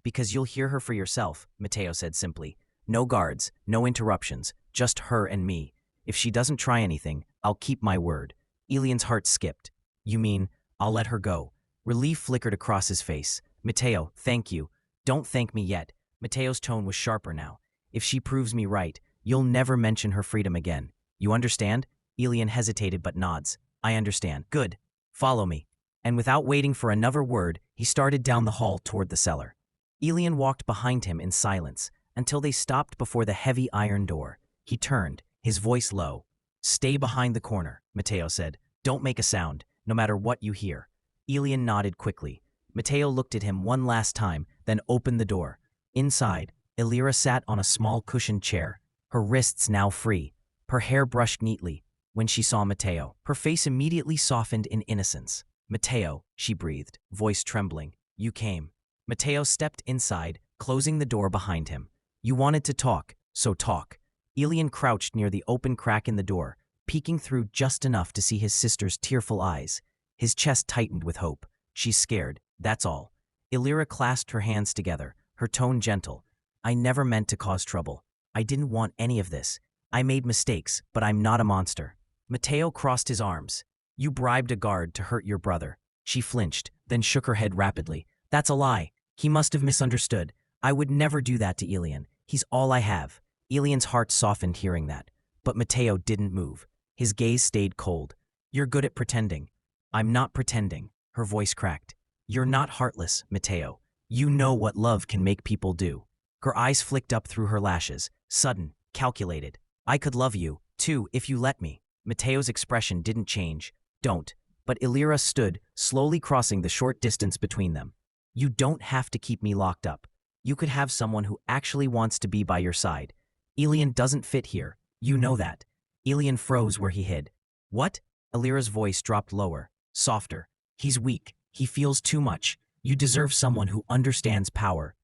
Because you'll hear her for yourself, Mateo said simply. No guards, no interruptions, just her and me. If she doesn't try anything, I'll keep my word. Elian's heart skipped. You mean, I'll let her go? Relief flickered across his face. Mateo, thank you. Don't thank me yet. Mateo's tone was sharper now. If she proves me right, you'll never mention her freedom again. You understand? Elian hesitated but nods. I understand. Good. Follow me. And without waiting for another word, he started down the hall toward the cellar. Elian walked behind him in silence until they stopped before the heavy iron door. He turned, his voice low. Stay behind the corner, Mateo said. Don't make a sound, no matter what you hear. Elian nodded quickly. Mateo looked at him one last time, then opened the door. Inside, Ayra sat on a small cushioned chair, her wrists now free, her hair brushed neatly. When she saw Mateo, her face immediately softened in innocence. Mateo, she breathed, voice trembling. You came. Mateo stepped inside, closing the door behind him. You wanted to talk, so talk. Elian crouched near the open crack in the door, peeking through just enough to see his sister's tearful eyes. His chest tightened with hope. She's scared, that's all. Ayra clasped her hands together, her tone gentle. I never meant to cause trouble. I didn't want any of this. I made mistakes, but I'm not a monster. Mateo crossed his arms. You bribed a guard to hurt your brother. She flinched, then shook her head rapidly. That's a lie. He must have misunderstood. I would never do that to Elian. He's all I have. Elian's heart softened hearing that. But Mateo didn't move. His gaze stayed cold. You're good at pretending. I'm not pretending. Her voice cracked. You're not heartless, Mateo. You know what love can make people do. Her eyes flicked up through her lashes, sudden, calculated. I could love you, too, if you let me. Mateo's expression didn't change. Don't. But Ayra stood, slowly crossing the short distance between them. You don't have to keep me locked up. You could have someone who actually wants to be by your side. Elian doesn't fit here. You know that. Elian froze where he hid. What? Ayra's voice dropped lower, softer. He's weak. He feels too much. You deserve someone who understands power.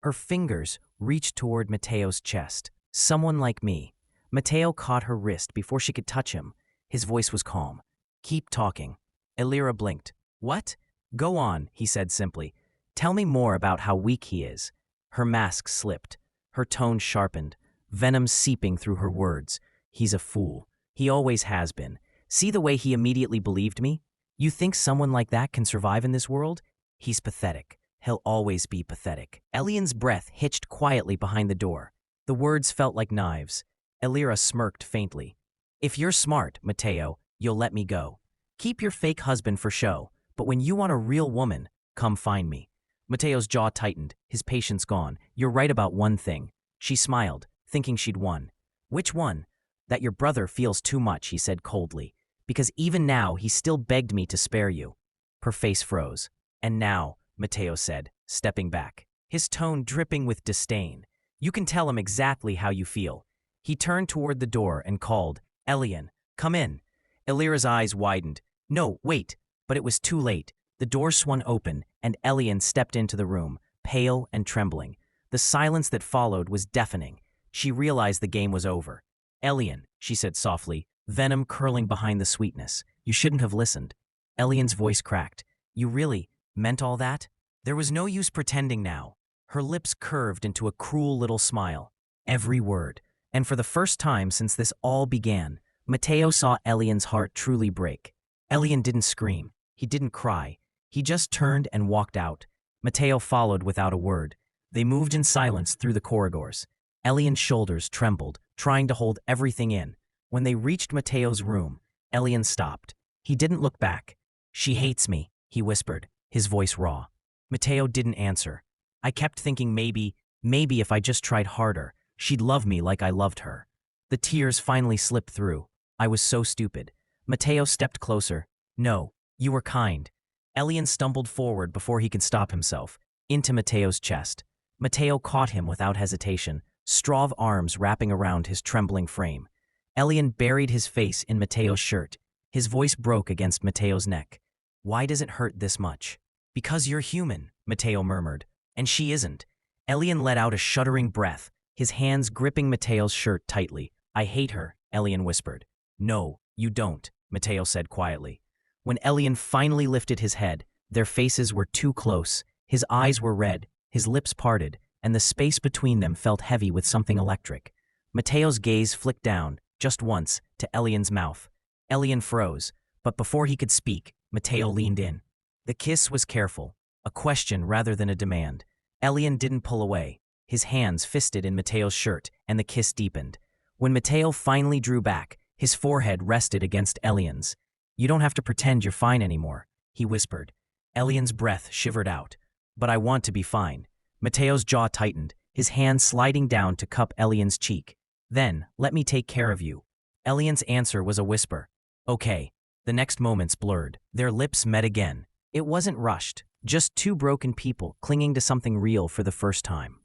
Her fingers reached toward Mateo's chest. Someone like me. Mateo caught her wrist before she could touch him. His voice was calm. Keep talking. Ayra blinked. What? Go on, he said simply. Tell me more about how weak he is. Her mask slipped. Her tone sharpened, venom seeping through her words. He's a fool. He always has been. See the way he immediately believed me? You think someone like that can survive in this world? He's pathetic. He'll always be pathetic. Elian's breath hitched quietly behind the door. The words felt like knives. Ayra smirked faintly. If you're smart, Mateo, you'll let me go. Keep your fake husband for show, but when you want a real woman, come find me. Mateo's jaw tightened, his patience gone. You're right about one thing. She smiled, thinking she'd won. Which one? That your brother feels too much, he said coldly. Because even now, he still begged me to spare you. Her face froze. And now, Mateo said, stepping back, his tone dripping with disdain. You can tell him exactly how you feel. He turned toward the door and called, Elen, come in. Ayra's eyes widened. No, wait. But it was too late. The door swung open, and Elen stepped into the room, pale and trembling. The silence that followed was deafening. She realized the game was over. Elen, she said softly, venom curling behind the sweetness. You shouldn't have listened. Elian's voice cracked. You really meant all that? There was no use pretending now. Her lips curved into a cruel little smile. Every word. And for the first time since this all began, Mateo saw Elian's heart truly break. Elen didn't scream. He didn't cry. He just turned and walked out. Mateo followed without a word. They moved in silence through the corridors. Elian's shoulders trembled, trying to hold everything in. When they reached Mateo's room, Elen stopped. He didn't look back. She hates me, he whispered, his voice raw. Mateo didn't answer. I kept thinking maybe if I just tried harder, she'd love me like I loved her. The tears finally slipped through. I was so stupid. Mateo stepped closer. No, you were kind. Elen stumbled forward before he could stop himself, into Mateo's chest. Mateo caught him without hesitation, strong arms wrapping around his trembling frame. Elen buried his face in Mateo's shirt. His voice broke against Mateo's neck. Why does it hurt this much? Because you're human, Mateo murmured. And she isn't. Elen let out a shuddering breath, his hands gripping Mateo's shirt tightly. I hate her, Elen whispered. No, you don't, Mateo said quietly. When Elen finally lifted his head, their faces were too close. His eyes were red, his lips parted, and the space between them felt heavy with something electric. Mateo's gaze flicked down, just once, to Elian's mouth. Elen froze, but before he could speak, Mateo leaned in. The kiss was careful, a question rather than a demand. Elen didn't pull away, his hands fisted in Mateo's shirt, and the kiss deepened. When Mateo finally drew back, his forehead rested against Elian's. "You don't have to pretend you're fine anymore," he whispered. Elian's breath shivered out. "But I want to be fine." Mateo's jaw tightened, his hand sliding down to cup Elian's cheek. "Then, let me take care of you." Elian's answer was a whisper. "Okay." The next moments blurred. Their lips met again. It wasn't rushed, just two broken people clinging to something real for the first time.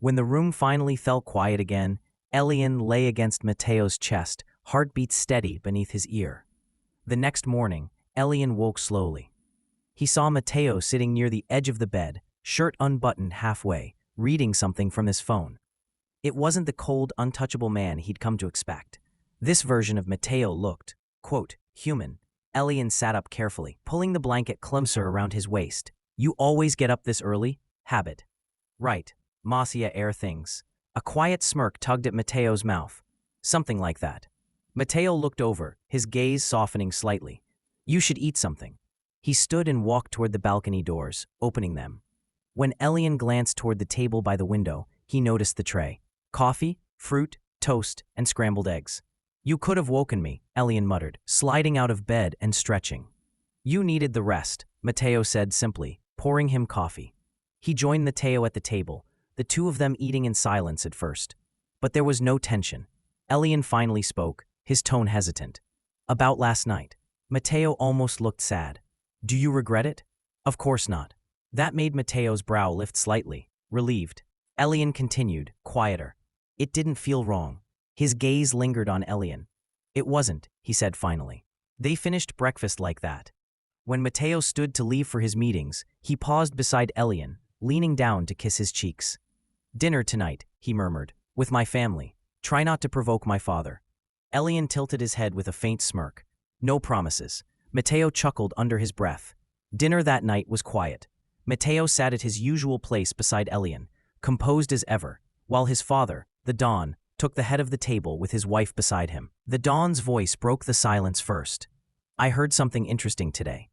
When the room finally fell quiet again, Elen lay against Mateo's chest, heartbeat steady beneath his ear. The next morning, Elen woke slowly. He saw Mateo sitting near the edge of the bed, shirt unbuttoned halfway, reading something from his phone. It wasn't the cold, untouchable man he'd come to expect. This version of Mateo looked, quote, human. Elen sat up carefully, pulling the blanket closer around his waist. "You always get up this early? Habit." "Right. Mafia Heir things." A quiet smirk tugged at Mateo's mouth. "Something like that." Mateo looked over, his gaze softening slightly. "You should eat something." He stood and walked toward the balcony doors, opening them. When Elen glanced toward the table by the window, he noticed the tray. Coffee, fruit, toast, and scrambled eggs. "You could have woken me," Elen muttered, sliding out of bed and stretching. "You needed the rest," Mateo said simply, pouring him coffee. He joined Mateo at the table, the two of them eating in silence at first. But there was no tension. Elen finally spoke, his tone hesitant. "About last night." Mateo almost looked sad. "Do you regret it?" "Of course not." That made Mateo's brow lift slightly, relieved. Elen continued, quieter. "It didn't feel wrong." His gaze lingered on Elen. "It wasn't," he said finally. They finished breakfast like that. When Mateo stood to leave for his meetings, he paused beside Elen, leaning down to kiss his cheeks. "Dinner tonight," he murmured, "with my family. Try not to provoke my father." Elen tilted his head with a faint smirk. "No promises." Mateo chuckled under his breath. Dinner that night was quiet. Mateo sat at his usual place beside Elen, composed as ever, while his father, the Don, took the head of the table with his wife beside him. The Don's voice broke the silence first. "I heard something interesting today."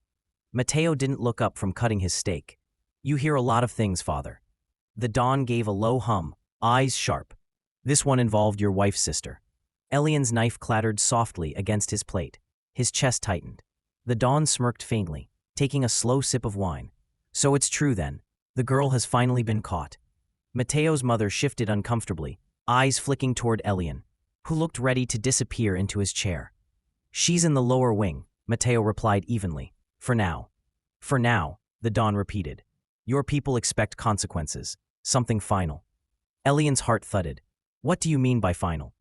Mateo didn't look up from cutting his steak. "You hear a lot of things, father." The Don gave a low hum, eyes sharp. "This one involved your wife's sister." Elian's knife clattered softly against his plate. His chest tightened. The Don smirked faintly, taking a slow sip of wine. "So it's true then. The girl has finally been caught." Mateo's mother shifted uncomfortably, eyes flicking toward Elen, who looked ready to disappear into his chair. "She's in the lower wing," Mateo replied evenly. "For now." "For now," the Don repeated. "Your people expect consequences, something final." Elian's heart thudded. "What do you mean by final?"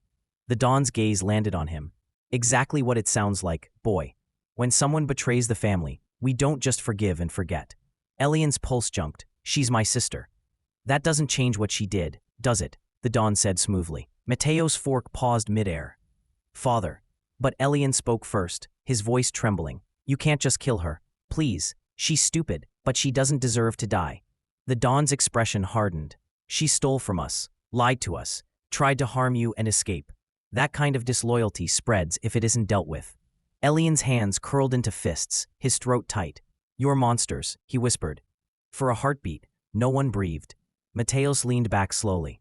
The Don's gaze landed on him. "Exactly what it sounds like, boy. When someone betrays the family, we don't just forgive and forget." Elian's pulse jumped. "She's my sister." "That doesn't change what she did, does it?" the Don said smoothly. Mateo's fork paused midair. "Father." But Elen spoke first, his voice trembling. "You can't just kill her. Please. She's stupid, but she doesn't deserve to die." The Don's expression hardened. "She stole from us, lied to us, tried to harm you and escape. That kind of disloyalty spreads if it isn't dealt with." Elian's hands curled into fists, his throat tight. "You're monsters," he whispered. For a heartbeat, no one breathed. Mateos leaned back slowly.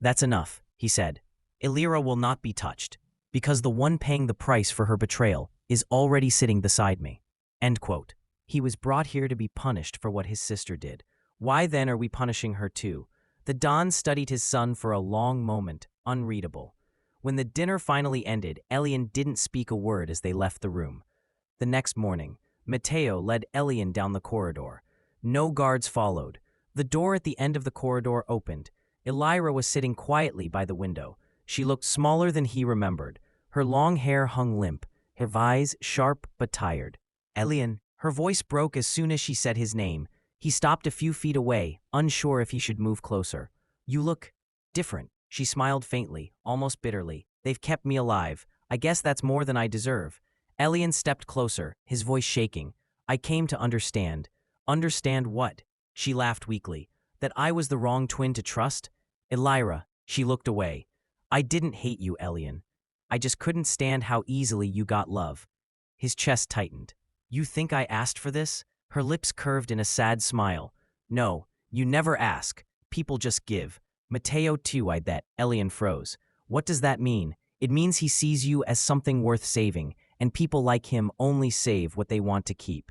"That's enough," he said. "Ayra will not be touched, because the one paying the price for her betrayal is already sitting beside me." End quote. He was brought here to be punished for what his sister did. Why then are we punishing her too? The Don studied his son for a long moment, unreadable. When the dinner finally ended, Elen didn't speak a word as they left the room. The next morning, Mateo led Elen down the corridor. No guards followed. The door at the end of the corridor opened. Ayra was sitting quietly by the window. She looked smaller than he remembered. Her long hair hung limp, her eyes sharp but tired. "Elen." Her voice broke as soon as she said his name. He stopped a few feet away, unsure if he should move closer. "You look different." She smiled faintly, almost bitterly. "They've kept me alive. I guess that's more than I deserve." Elen stepped closer, his voice shaking. "I came to understand." "Understand what?" She laughed weakly. "That I was the wrong twin to trust?" "Ayra." She looked away. I didn't hate you, Elen. I just couldn't stand how easily you got love. His chest tightened. You think I asked for this? Her lips curved in a sad smile. No, you never ask. People just give. Mateo too, I bet. Elen froze. What does that mean? It means he sees you as something worth saving, and people like him only save what they want to keep.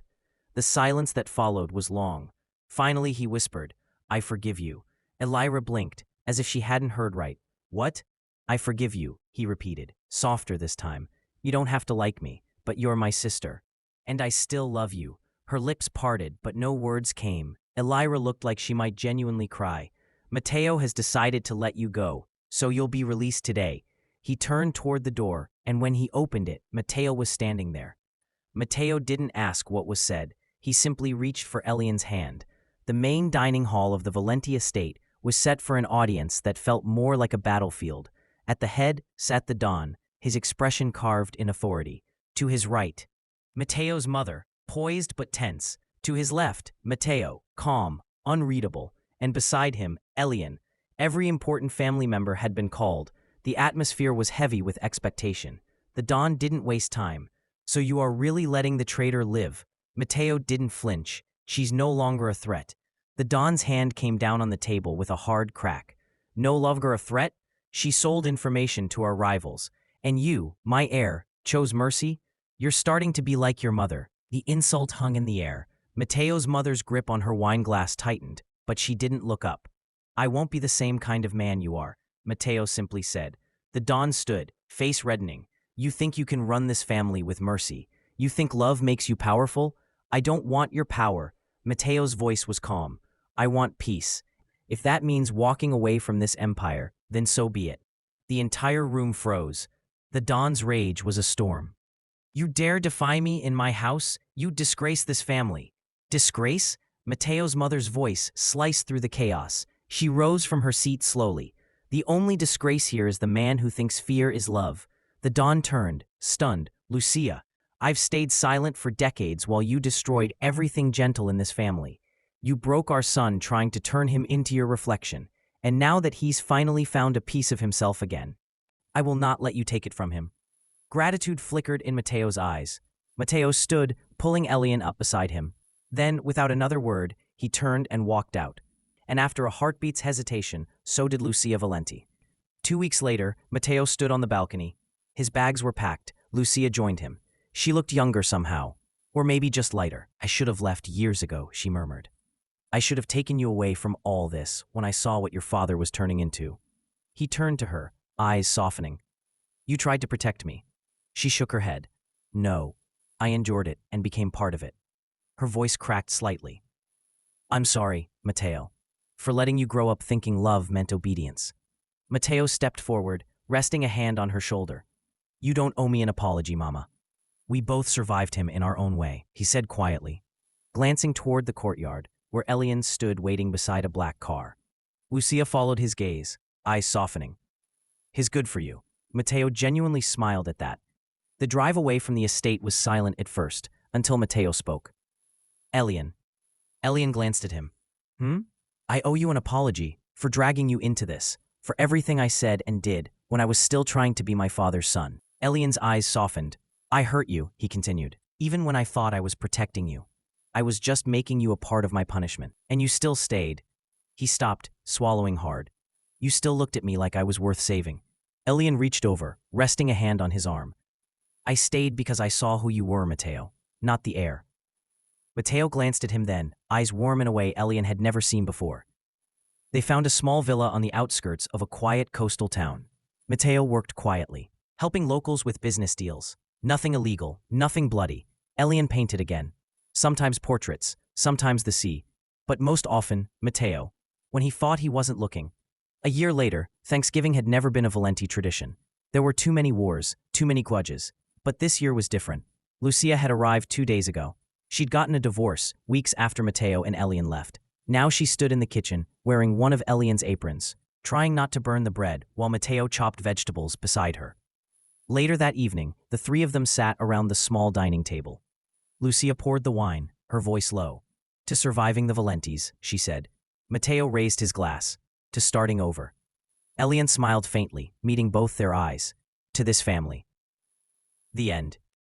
The silence that followed was long. Finally, he whispered, I forgive you. Ayra blinked, as if she hadn't heard right. What? I forgive you, he repeated, softer this time. You don't have to like me, but you're my sister. And I still love you. Her lips parted, but no words came. Ayra looked like she might genuinely cry. Mateo has decided to let you go, so you'll be released today. He turned toward the door, and when he opened it, Mateo was standing there. Mateo didn't ask what was said. He simply reached for Elen's hand. The main dining hall of the Valenti estate was set for an audience that felt more like a battlefield. At the head sat the Don, his expression carved in authority. To his right, Mateo's mother, poised but tense. To his left, Mateo, calm, unreadable. And beside him, Elen. Every important family member had been called. The atmosphere was heavy with expectation. The Don didn't waste time. So you are really letting the traitor live? Mateo didn't flinch. She's no longer a threat. The Don's hand came down on the table with a hard crack. No longer a threat? She sold information to our rivals. And you, my heir, chose mercy? You're starting to be like your mother. The insult hung in the air. Mateo's mother's grip on her wine glass tightened, but she didn't look up. I won't be the same kind of man you are, Mateo simply said. The Don stood, face reddening. You think you can run this family with mercy? You think love makes you powerful? I don't want your power. Mateo's voice was calm. I want peace. If that means walking away from this empire, then so be it. The entire room froze. The Don's rage was a storm. You dare defy me in my house? You disgrace this family. Disgrace? Mateo's mother's voice sliced through the chaos. She rose from her seat slowly. The only disgrace here is the man who thinks fear is love. The Don turned, stunned. Lucia, I've stayed silent for decades while you destroyed everything gentle in this family. You broke our son trying to turn him into your reflection, and now that he's finally found a piece of himself again, I will not let you take it from him. Gratitude flickered in Mateo's eyes. Mateo stood, pulling Elen up beside him. Then, without another word, he turned and walked out. And after a heartbeat's hesitation, so did Lucia Valenti. 2 weeks later, Mateo stood on the balcony. His bags were packed. Lucia joined him. She looked younger somehow, or maybe just lighter. I should have left years ago, she murmured. I should have taken you away from all this when I saw what your father was turning into. He turned to her, eyes softening. You tried to protect me. She shook her head. No, I endured it and became part of it. Her voice cracked slightly. I'm sorry, Mateo, for letting you grow up thinking love meant obedience. Mateo stepped forward, resting a hand on her shoulder. You don't owe me an apology, Mama. We both survived him in our own way, he said quietly, glancing toward the courtyard, where Elen stood waiting beside a black car. Lucia followed his gaze, eyes softening. His good for you. Mateo genuinely smiled at that. The drive away from the estate was silent at first, until Mateo spoke. Elen. Elen glanced at him. I owe you an apology for dragging you into this, for everything I said and did when I was still trying to be my father's son. Elen's eyes softened. I hurt you, he continued, even when I thought I was protecting you. I was just making you a part of my punishment, and you still stayed. He stopped, swallowing hard. You still looked at me like I was worth saving. Elen reached over, resting a hand on his arm. I stayed because I saw who you were, Mateo, not the heir. Mateo glanced at him then, eyes warm in a way Elen had never seen before. They found a small villa on the outskirts of a quiet coastal town. Mateo worked quietly, helping locals with business deals. Nothing illegal, nothing bloody. Elen painted again. Sometimes portraits, sometimes the sea, but most often, Mateo, when he thought he wasn't looking. A year later, Thanksgiving had never been a Valenti tradition. There were too many wars, too many grudges. But this year was different. Lucia had arrived 2 days ago. She'd gotten a divorce, weeks after Mateo and Elen left. Now she stood in the kitchen, wearing one of Elen's aprons, trying not to burn the bread while Mateo chopped vegetables beside her. Later that evening, the three of them sat around the small dining table. Lucia poured the wine, her voice low. To surviving the Valentis, she said. Mateo raised his glass. To starting over. Elian smiled faintly, meeting both their eyes. To this family. The end.